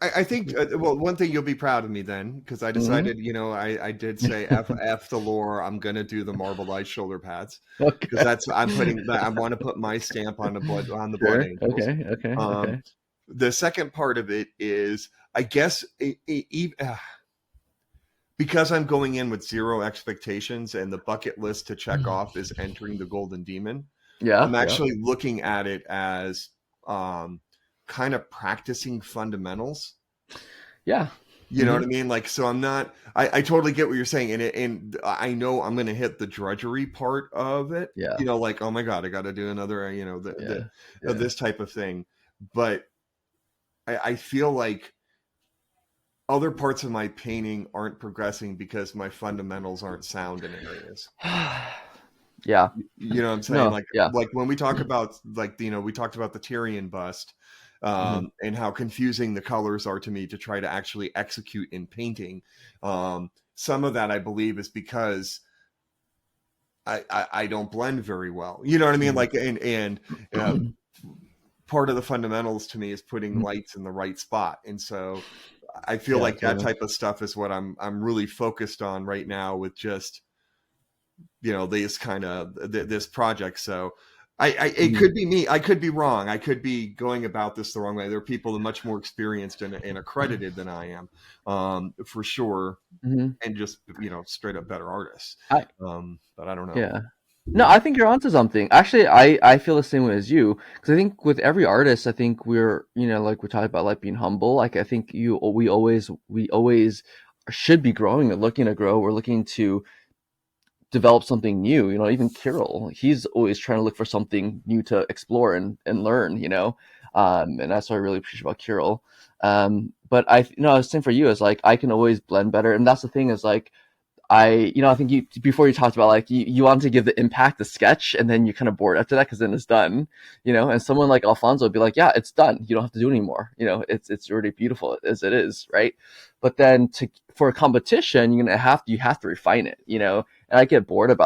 I think well, one thing you'll be proud of me then, because I decided I did say f the lore. I'm gonna do the Marble Ice shoulder pads because that's I want to put my stamp on the blood Sure. angels. Okay. The second part of it is, I guess, because I'm going in with zero expectations and the bucket list to check off is entering the Golden Demon. Yeah. I'm actually looking at it as kind of practicing fundamentals. Yeah. You know what I mean? Like, so I'm not, I totally get what you're saying. And I know I'm going to hit the drudgery part of it. Yeah. Like, oh my God, I got to do another, this type of thing. But I feel like other parts of my painting aren't progressing because my fundamentals aren't sound in areas. Yeah. You know what I'm saying? No, like when we talk about we talked about the Tyrion bust and how confusing the colors are to me to try to actually execute in painting. Some of that I believe is because I don't blend very well. You know what I mean? Like, and part of the fundamentals to me is putting lights in the right spot. And so I feel like that type of stuff is what I'm really focused on right now with just, this kind of this project. So it could be me. I could be wrong. I could be going about this the wrong way. There are people that are much more experienced and accredited than I am, for sure. And just, straight up better artists. But I don't know. Yeah. No, I think you're onto something. Actually, I feel the same way as you, because I think with every artist, I think we're, like we talked about, like being humble. Like I think we always should be growing and looking to grow. We're looking to develop something new. Even Kirill, he's always trying to look for something new to explore and learn. And that's what I really appreciate about Kirill. But I was saying for you is like I can always blend better, and that's the thing is like. I think you before you talked about like you wanted to give the impact the sketch and then you kind of bored after that because then it's done, and someone like Alfonso would be like, yeah, it's done. You don't have to do it anymore. It's already beautiful as it is, right? But then for a competition, you have to refine it, and I get bored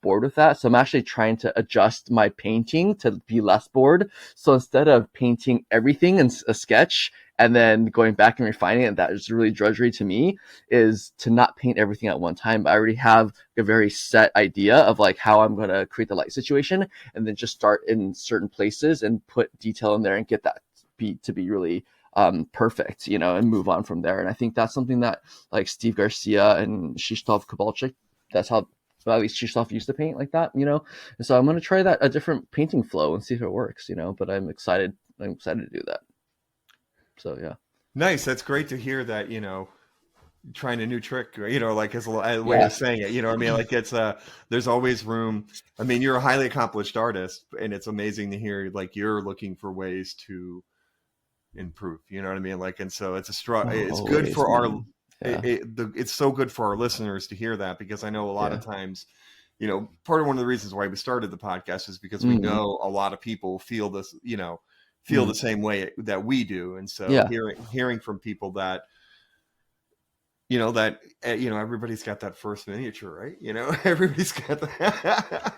with that. So I'm actually trying to adjust my painting to be less bored. So instead of painting everything in a sketch and then going back and refining it, that is really drudgery to me, is to not paint everything at one time. I already have a very set idea of like how I'm going to create the light situation and then just start in certain places and put detail in there and get that to be really perfect, and move on from there. And I think that's something that like Steve Garcia and Krzysztof Kowalczyk, that's how at least Krzysztof used to paint like that, And so I'm going to try a different painting flow and see if it works, but I'm excited to do that. So yeah, nice. That's great to hear that. Trying a new trick. Like as a way of saying it. I mean, like it's there's always room. I mean, you're a highly accomplished artist, and it's amazing to hear like you're looking for ways to improve. You know what I mean? Like, and so it's it's good for our. It's so good for our listeners to hear that because I know a lot of times. Part of one of the reasons why we started the podcast is because we know a lot of people feel this. Feel the same way that we do. And so hearing from people that, everybody's got that first miniature, right? Everybody's got that.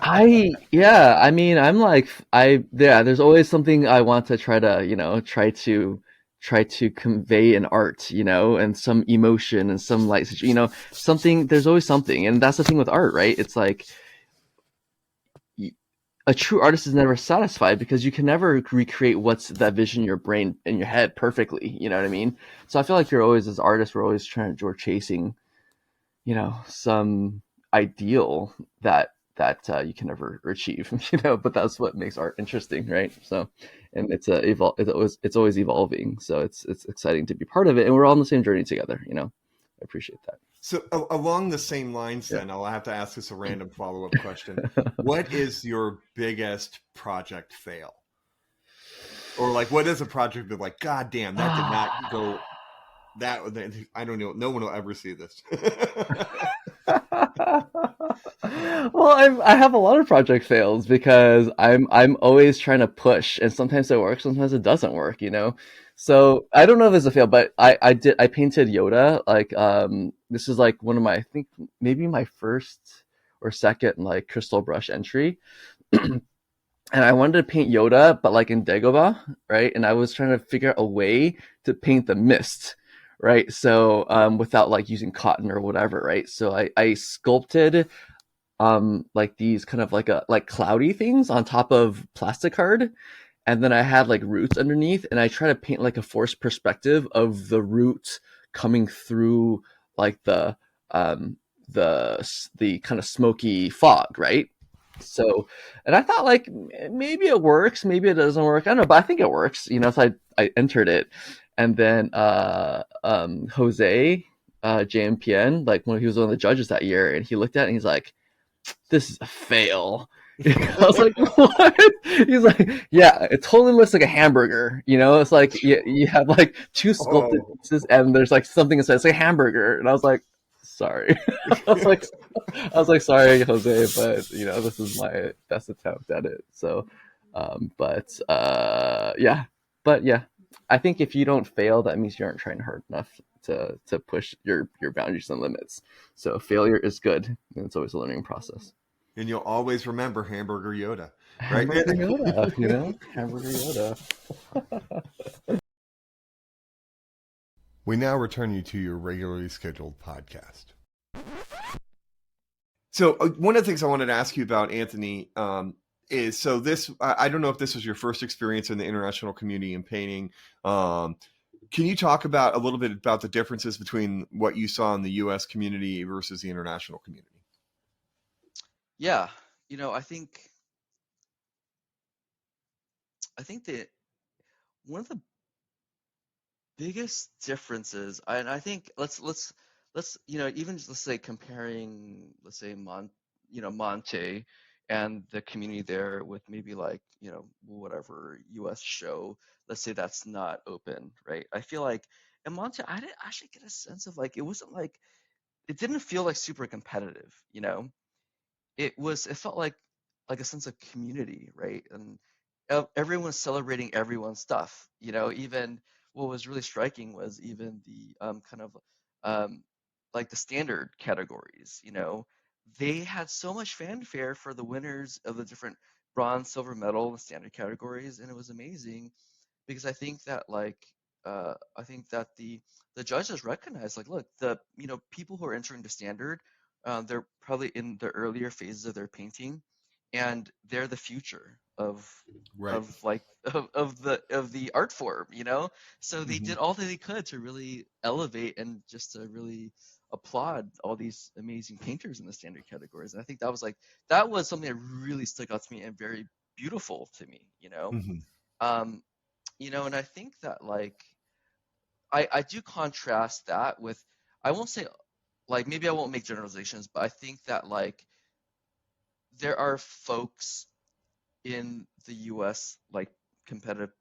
I mean, I'm like, there's always something I want to try to convey in art, and some emotion and some light, something, there's always something. And that's the thing with art, right? It's like, a true artist is never satisfied because you can never recreate what's that vision in your brain in your head perfectly. You know what I mean? So I feel like you're always, as artists, we're chasing, some ideal that you can never achieve, but that's what makes art interesting, right? So, and it's always evolving. So it's exciting to be part of it, and we're all on the same journey together. I appreciate that. So along the same lines, then I'll have to ask this a random follow-up question. What is your biggest project fail? Or like, what is a project that like, God damn, that did not go that I don't know. No one will ever see this. Well, I have a lot of project fails because I'm always trying to push, and sometimes it works, sometimes it doesn't work, you know. So I don't know if it's a fail, but I painted Yoda. Like this is like one of my, I think maybe my first or second like crystal brush entry. And I wanted to paint Yoda, but like in Dagobah, right? And I was trying to figure out a way to paint the mist, right? So without like using cotton or whatever, right? So I sculpted like these kind of like a like cloudy things on top of plastic card, and then I had like roots underneath, and I try to paint like a forced perspective of the roots coming through like um the kind of smoky fog, right? So, and I thought like maybe it works, maybe it doesn't work. I don't know, but I think it works, you know. So I entered it, and then Jose JMPN, like when he was one of the judges that year, and he looked at it and he's like, this is a fail. I was like, what? He's like, yeah, it totally looks like a hamburger. You know, it's like you have like two sculpted Oh. pieces, and there's like something that says like hamburger, and I was like, sorry. I was like, sorry, Jose, but you know, this is my best attempt at it. So, yeah, but yeah, I think if you don't fail, that means you aren't trying hard enough to push your boundaries and limits. So failure is good, and it's always a learning process. And you'll always remember Hamburger Yoda, right? Hamburger Yoda, you know, Hamburger Yoda. We now return you to your regularly scheduled podcast. So one of the things I wanted to ask you about, Anthony, is so this. I don't know if this was your first experience in the international community in painting. Can you talk about a little bit about the differences between what you saw in the U.S. community versus the international community? Yeah, I think that one of the biggest differences, and I think let's even just, let's say comparing, let's say Monte and the community there with maybe like whatever U.S. show, let's say that's not open, right? I feel like in Monte I didn't actually get a sense of like, it didn't feel like super competitive, it felt like a sense of community, right? And everyone was celebrating everyone's stuff, even what was really striking was even the kind of um like the standard categories, they had so much fanfare for the winners of the different bronze, silver medal and standard categories, and it was amazing because I think that the judges recognize, like, look, the people who are entering the standard, they're probably in the earlier phases of their painting, and they're the future of Right. like of the art form, so they Mhm. did all that they could to really elevate and just to really applaud all these amazing painters in the standard categories. And I think that was something that really stuck out to me and very beautiful to me, Mhm. um and I think that like I do contrast that with, I won't say, like, maybe I won't make generalizations, but I think that like there are folks in the US like competitive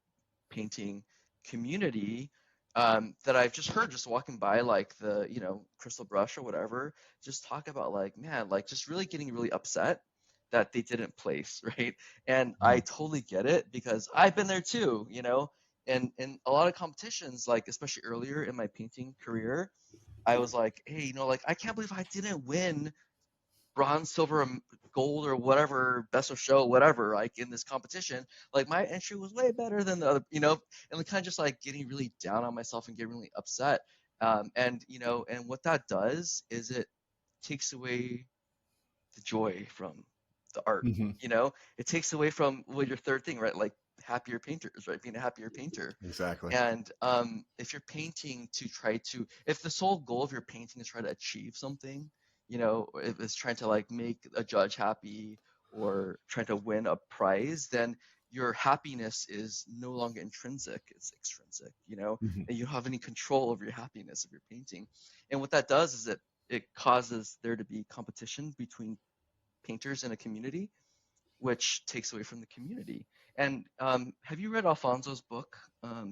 painting community, that I've just heard just walking by like the Crystal Brush or whatever, just talk about like, man, like just really getting really upset that they didn't place, right? And I Mhm. totally get it because I've been there too, and in a lot of competitions, like especially earlier in my painting career, I was like, hey, like I can't believe I didn't win bronze, silver, gold, or whatever, best of show, whatever, like in this competition. Like my entry was way better than the other, and kind of just like getting really down on myself and getting really upset. And and what that does is it takes away the joy from the art. Mhm. It takes away from, well, your third thing, right? Like happier painters, right? Being a happier painter. Exactly. And if you're painting to try to, if the sole goal of your painting is try to achieve something, or if it's trying to like make a judge happy or trying to win a prize, then your happiness is no longer intrinsic, it's extrinsic, Mhm. and you don't have any control over your happiness of your painting. And what that does is it causes there to be competition between painters in a community, which takes away from the community. And have you read Alfonso's book?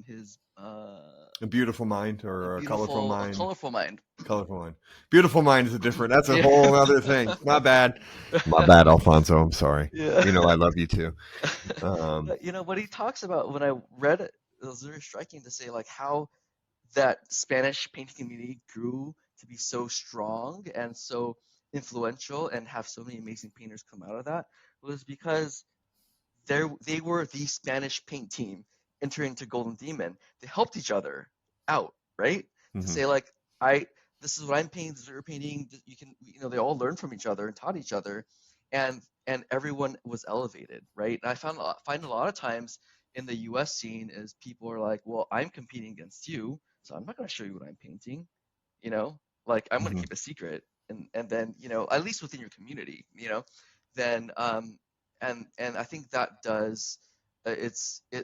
His A Beautiful Mind or a Colorful A Mind? Colorful Mind. Colorful Mind. Beautiful Mind is a different. That's a Yeah. whole other thing. My bad. My bad, Alfonso. I'm sorry. Yeah. You know I love you too. But, what he talks about when I read it, it was very striking to say like how that Spanish painting community grew to be so strong and so influential and have so many amazing painters come out of that was because they were the Spanish paint team entering into Golden Demon. They helped each other out, right? To Mhm. say like, I this is what I'm painting, this is what you're painting. You can, they all learned from each other and taught each other, and everyone was elevated, right? And I find a lot of times in the U.S. scene is people are like, well, I'm competing against you, so I'm not going to show you what I'm painting, like I'm going to Mhm. keep a secret, and then at least within your community, then and I think that does it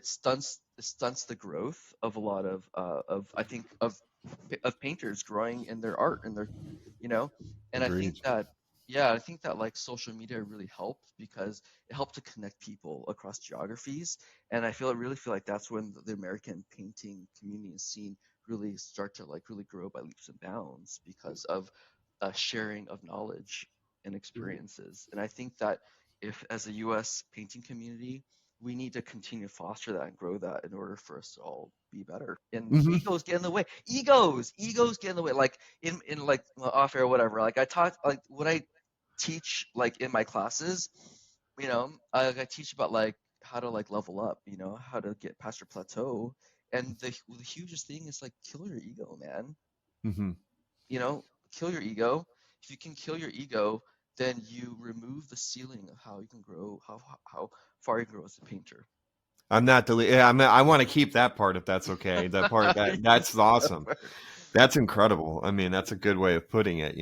stunts the growth of a lot of I think of painters growing in their art and their you know and Agreed. I think that like social media really helped because it helped to connect people across geographies, and really feel like that's when the American painting community and scene really start to like really grow by leaps and bounds because of sharing of knowledge and experiences. And I think that if as a US painting community, we need to continue to foster that and grow that in order for us to all be better. And Mhm. egos get in the way. Egos get in the way. Like in like off air, whatever. Like I talk like when I teach like in my classes, I teach about like how to like level up, how to get past your plateau. And the hugest thing is like kill your ego, man. Mhm. Kill your ego. If you can kill your ego, then you remove the ceiling of how you can grow, how far you can grow as a painter. I'm not deleting. Yeah, I want to keep that part if that's okay. That part that's Yes, that awesome. part. That's incredible. I mean, that's a good way of putting it.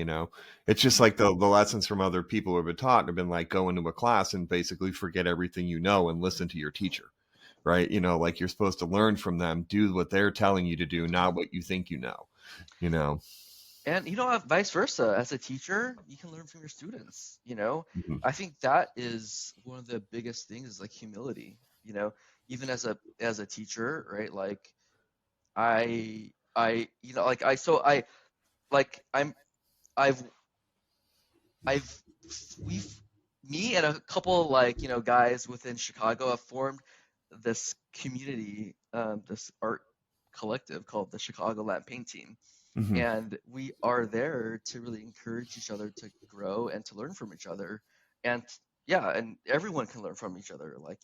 It's just like the lessons from other people who have been taught have been like go into a class and basically forget everything you know and listen to your teacher, right? Like you're supposed to learn from them, do what they're telling you to do, not what you think you know. You know. And vice versa. As a teacher, you can learn from your students. Mhm. I think that is one of the biggest things is like humility. Even as a teacher, right? Like I like I so I like I've I've we've me and a couple like guys within Chicago have formed this community, this art collective called the Chicago Lamp Painting, Mhm. and we are there to really encourage each other to grow and to learn from each other, and yeah, and everyone can learn from each other. Like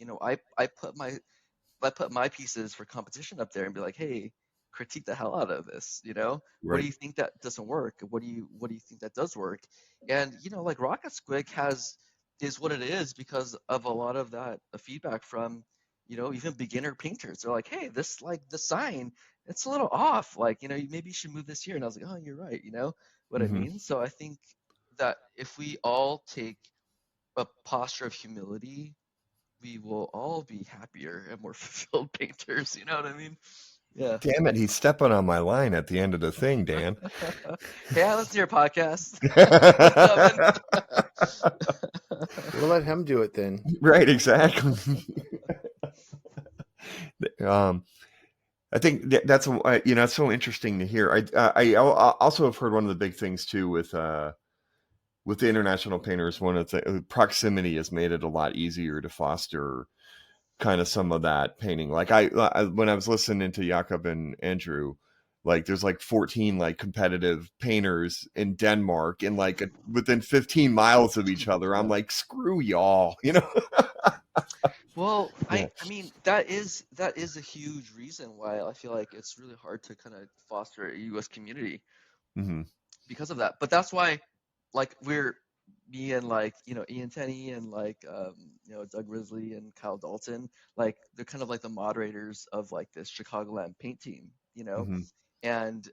I put my pieces for competition up there and be like, hey, critique the hell out of this. What do Right. you think that doesn't work? What do you think that does work? And like Rocket Squig is what it is because of a lot of that feedback from even beginner painters. They're like, hey, this like the sign, it's a little off. Like maybe you should move this here. And I was like, oh, you're right. You know what I Mhm. mean? So I think that if we all take a posture of humility, we will all be happier and more fulfilled painters. You know what I mean? Yeah. Damn it, he's stepping on my line at the end of the thing, Dan. Hey, I listen to your podcast. Keep it coming. We'll let him do it then. Right, exactly. um, I think that's it's so interesting to hear. I also have heard one of the big things too with the international painters. One of the proximity has made it a lot easier to foster kind of some of that painting. Like I when I was listening to Jakob and Andrew, like there's like 14 like competitive painters in Denmark and like within 15 miles of each other. I'm like, screw y'all, Well, Yeah. I mean that is a huge reason why I feel like it's really hard to kind of foster a U.S. community Hmm. because of that. But that's why, like me and like Ian Tenney and like Doug Risley and Kyle Dalton, like they're kind of like the moderators of like this Chicagoland paint team, Hmm. and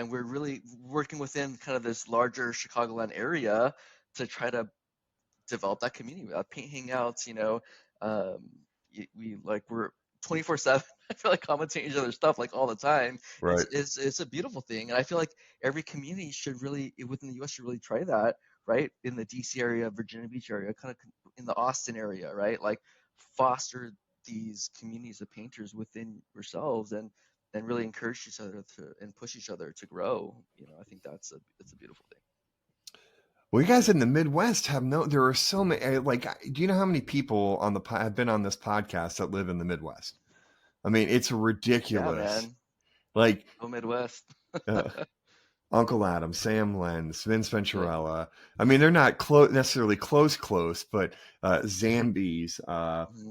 we're really working within kind of this larger Chicagoland area to try to develop that community. Paint hangouts, um, we're 24/7. I feel like commenting each other's stuff like all the time. It's Right. it's it's a beautiful thing, and I feel like every community should really within the U.S. should really try that, right? In the D.C. area, Virginia Beach area, kind of in the Austin area, right? Like foster these communities of painters within yourselves and really encourage each other and push each other to grow. I think it's a beautiful thing. Well, you guys in the Midwest there are so many, do you know how many people have been on this podcast that live in the Midwest? I mean, it's ridiculous. Yeah, man. Like, Go Midwest. Uncle Adam, Sam Lenz, Vince Venturella. I mean, they're not necessarily close, but Zambies,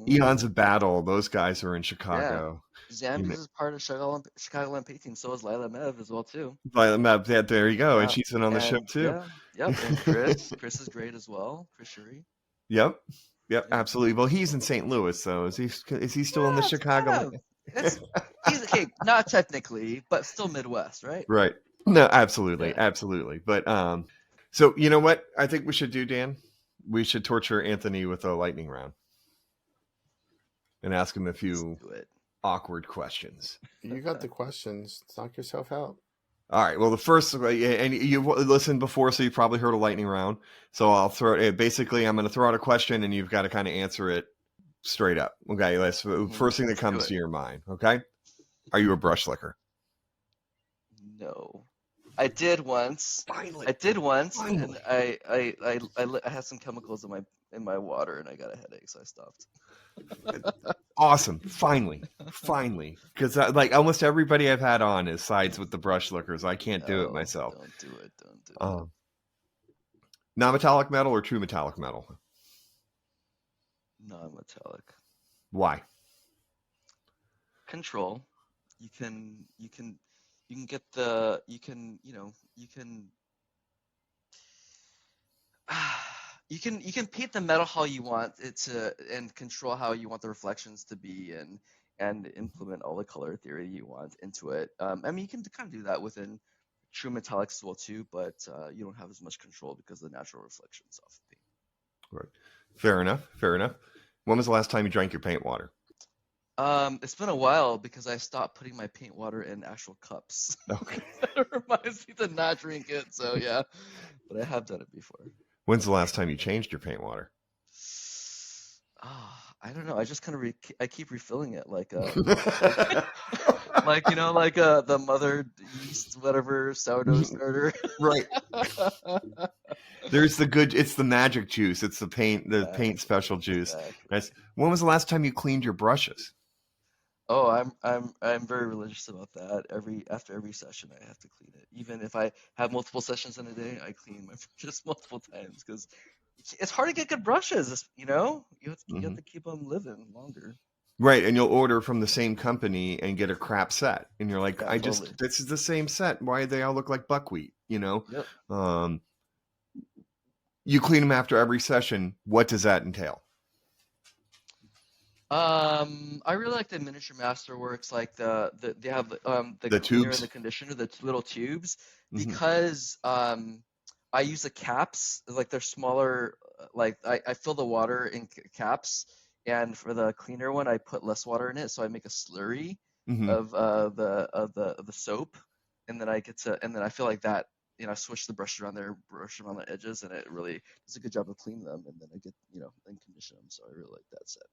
Eons of Battle, those guys are in Chicago. Zambies is part of Chicagoland Painting, so is Lila Mev as well too. Lila Mev, yeah, there you go, and she's been on the show too. Yeah, and Chris is great as well, Chris Shuri. Yep, absolutely. Well, he's in St. Louis, though. Is he still in the Chicago? He's okay, not technically, but still Midwest, right? Right. No, absolutely. But so you know what I think we should do, Dan? We should torture Anthony with a lightning round and ask him a few awkward questions. You got the questions. Knock yourself out. All right. Well, the first, and you've listened before, so you probably heard a lightning round. So I'll throw it. Basically, I'm going to throw out a question, and you've got to kind of answer it straight up. Okay. That's the first thing that comes to your mind. Okay. Are you a brush licker? No. I did once. Finally. And I had some chemicals in my water, and I got a headache, so I stopped. Awesome. Finally. Because almost everybody I've had on is sides with the brush lickers. I can't do it myself. Don't do it. Non-metallic metal or true metallic metal? Non-metallic. Why? Control. You can get you can paint the metal how you want it to and control how you want the reflections to be and implement all the color theory you want into it. I mean, you can kind of do that within true metallics as well too, but you don't have as much control because of the natural reflections off the paint. Right. Fair enough. When was the last time you drank your paint water? It's been a while because I stopped putting my paint water in actual cups. Okay. It reminds me to not drink it, so yeah. But I have done it before. When's the last time you changed your paint water? I don't know. I just kind of I keep refilling it like the mother yeast, whatever, sourdough starter. Right. There's it's the magic juice. It's the paint special juice. Exactly. Nice. When was the last time you cleaned your brushes? Oh, I'm very religious about that. After every session, I have to clean it. Even if I have multiple sessions in a day, I clean my brushes multiple times because it's hard to get good brushes. You have to keep them living longer. Right, and you'll order from the same company and get a crap set, and you're like, this is the same set. Why do they all look like buckwheat? Yep. You clean them after every session. What does that entail? I really like the Miniature Masterworks, like they have the cleaner tubes and the conditioner, the little tubes, because I use the caps, like they're smaller. Like I fill the water in caps, and for the cleaner one, I put less water in it, so I make a slurry of the soap, and then I feel like that. I switch the brush around there, brush them on the edges, and it really does a good job of cleaning them, and then I get and condition them. So I really like that set.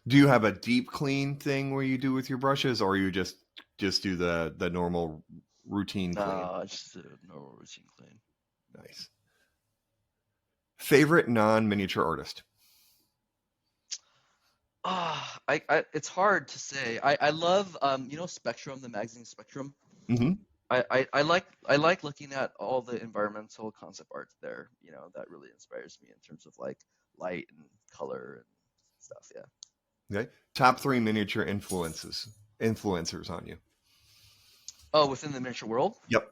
Do you have a deep clean thing where you do with your brushes, or you just do the normal routine clean? No, just a normal routine clean. Nice. Favorite non-miniature artist? It's hard to say. I love Spectrum, the magazine Spectrum. Mm-hmm. I like looking at all the environmental concept art there. That really inspires me in terms of like light and color and stuff. Yeah. Okay. Top 3 miniature influencers on you. Oh, within the miniature world? Yep.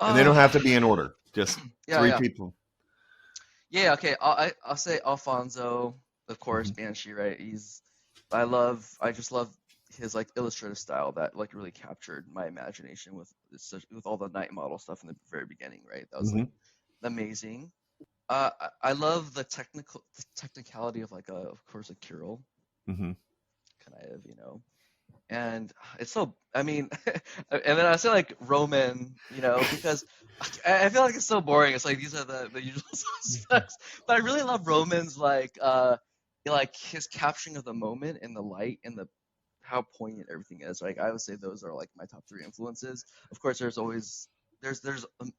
And they don't have to be in order. Just 3 people. Yeah. Okay. I'll say Alfonso, of course, Banshee. Right. I just love his like illustrative style that like really captured my imagination with all the night model stuff in the very beginning. Right. That was like amazing. I love the technicality of of course, a Kirill, kind of, and it's so. I mean, and then I say like Roman, because I feel like it's so boring. It's like these are the usual suspects, but I really love Roman's like like his capturing of the moment and the light and the how poignant everything is. Like I would say those are like my top 3 influences. Of course, there's always there's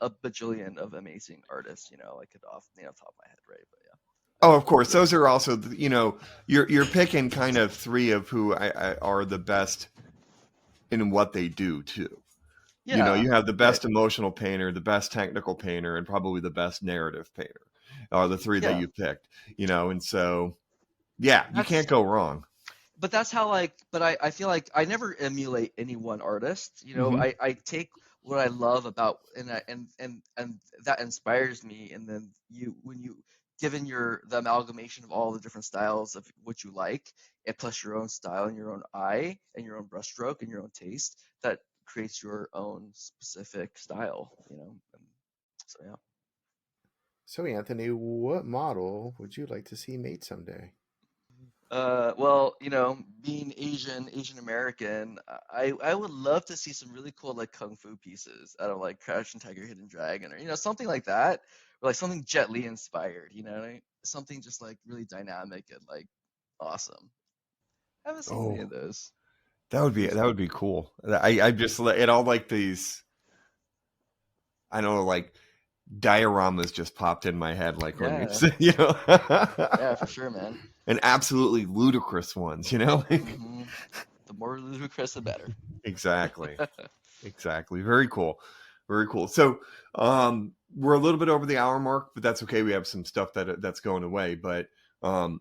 a bajillion of amazing artists, you know, like it off the top of my head, right? But yeah. Oh, of course, those are also, you know, you're picking kind of 3 of who I are the best in what they do too. Yeah. You know, you have the best emotional painter, the best technical painter, and probably the best narrative painter are the 3 that you picked, you know, and so, yeah, you can't go wrong. But that's how I feel like I never emulate any one artist, you know. Mhm. I take what I love about and that inspires me, and then when you given the amalgamation of all the different styles of what you like, and plus your own style and your own eye and your own brushstroke and your own taste, that creates your own specific style, you know. And so yeah. So Anthony, what model would you like to see made someday? Well, you know, being Asian American, I would love to see some really cool like kung fu pieces out of like Crouching Tiger, Hidden Dragon, or you know, something like that, or like something Jet Li inspired, you know, something just like really dynamic and like awesome. I haven't seen any of those. That would be cool. I just it all like these, I don't know, like dioramas just popped in my head, like when you said, you know. Yeah, for sure, man. And absolutely ludicrous ones, you know. Mm-hmm. The more ludicrous, the better. Exactly. Exactly. Very cool. Very cool. So we're a little bit over the hour mark, but that's okay. We have some stuff that's going away. But one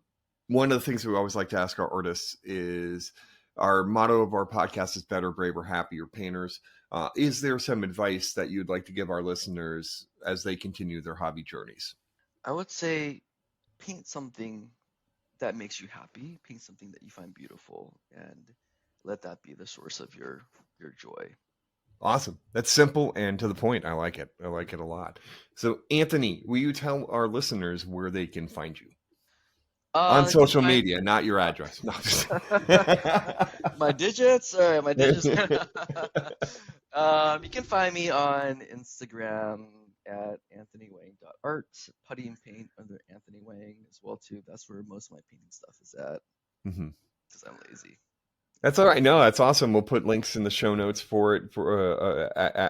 of the things we always like to ask our artists is, our motto of our podcast is better, braver, happier painters. Is there some advice that you'd like to give our listeners as they continue their hobby journeys? I would say paint something that makes you happy, paint something that you find beautiful, and let that be the source of your joy. Awesome. That's simple and to the point. I like it. I like it a lot. So, Anthony, will you tell our listeners where they can find you? On social media, not your address. No. My digits? All right, my digits. You can find me on Instagram at anthonywang.art, putty and paint under Anthony Wang as well too. That's where most of my painting stuff is at, because I'm lazy. That's all right. No, that's awesome. We'll put links in the show notes for it.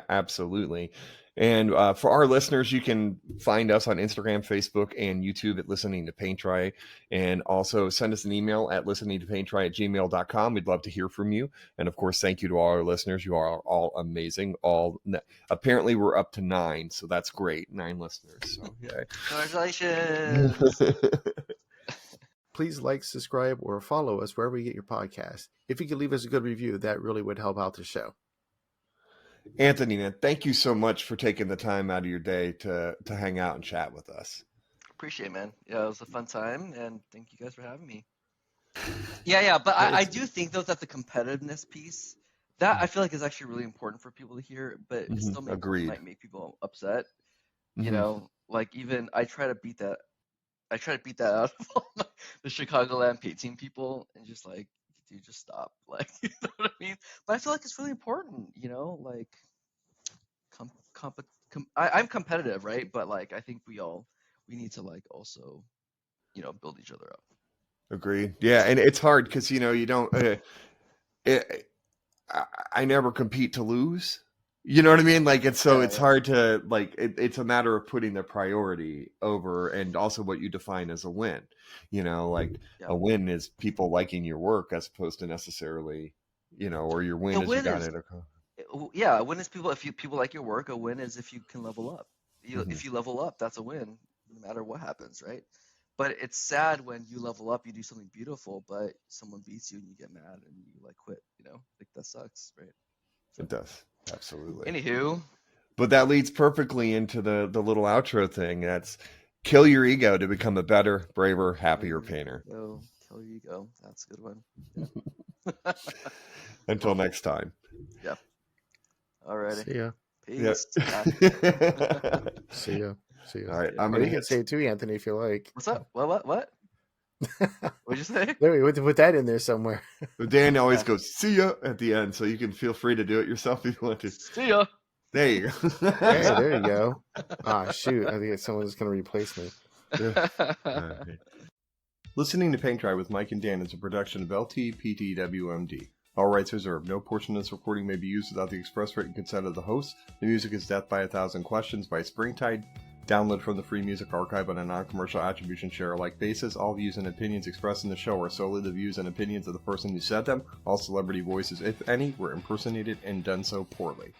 Absolutely. And for our listeners, you can find us on Instagram, Facebook, and YouTube at Listening to Paint Dry. And also send us an email at listeningtopaintdry@gmail.com. We'd love to hear from you. And of course, thank you to all our listeners. You are all amazing. Apparently, we're up to 9, so that's great. 9 listeners. So, yeah. Congratulations. Please like, subscribe, or follow us wherever you get your podcast. If you could leave us a good review, that really would help out the show. Anthony, man, thank you so much for taking the time out of your day to hang out and chat with us. Appreciate it, man. Yeah, it was a fun time, and thank you guys for having me. Yeah, but I do think, though, that the competitiveness piece, that I feel like is actually really important for people to hear, but it still might make people upset. You know, like even I try to beat that out of all the Chicagoland painting people, and just like, dude, just stop. Like, you know what I mean? But I feel like it's really important, you know, like, I'm competitive, right? But like, I think we need to like also, you know, build each other up. Agreed. Yeah, and it's hard because, you know, you don't. I never compete to lose. You know what I mean? Like, it's hard to, like, it's a matter of putting the priority over, and also what you define as a win. You know, like a win is people liking your work as opposed to necessarily, you know, or your win is you got it. Yeah, a win is if people like your work. A win is if you can level up. If you level up, that's a win, no matter what happens, right? But it's sad when you level up, you do something beautiful, but someone beats you and you get mad and you like quit. You know, like that sucks, right? It does. Absolutely. Anywho, but that leads perfectly into the little outro thing. That's kill your ego to become a better, braver, happier painter. Kill your ego. That's a good one. Yeah. Until next time. Yep. Alrighty. See ya. Peace. Yep. See ya. All right. You can say it too, Anthony, if you like. What's up? What? What'd you say? There, we put that in there somewhere. Dan always goes, see ya at the end, so you can feel free to do it yourself if you want to. See ya. There you go. Hey, there you go. Ah, shoot. I think someone's going to replace me. Yeah. Listening to Paint Dry with Mike and Dan is a production of LTPTWMD. All rights reserved. No portion of this recording may be used without the express written consent of the host. The music is Death by a Thousand Questions by Springtide. Download from the Free Music Archive on a non-commercial attribution share-alike basis. All views and opinions expressed in the show are solely the views and opinions of the person who said them. All celebrity voices, if any, were impersonated and done so poorly.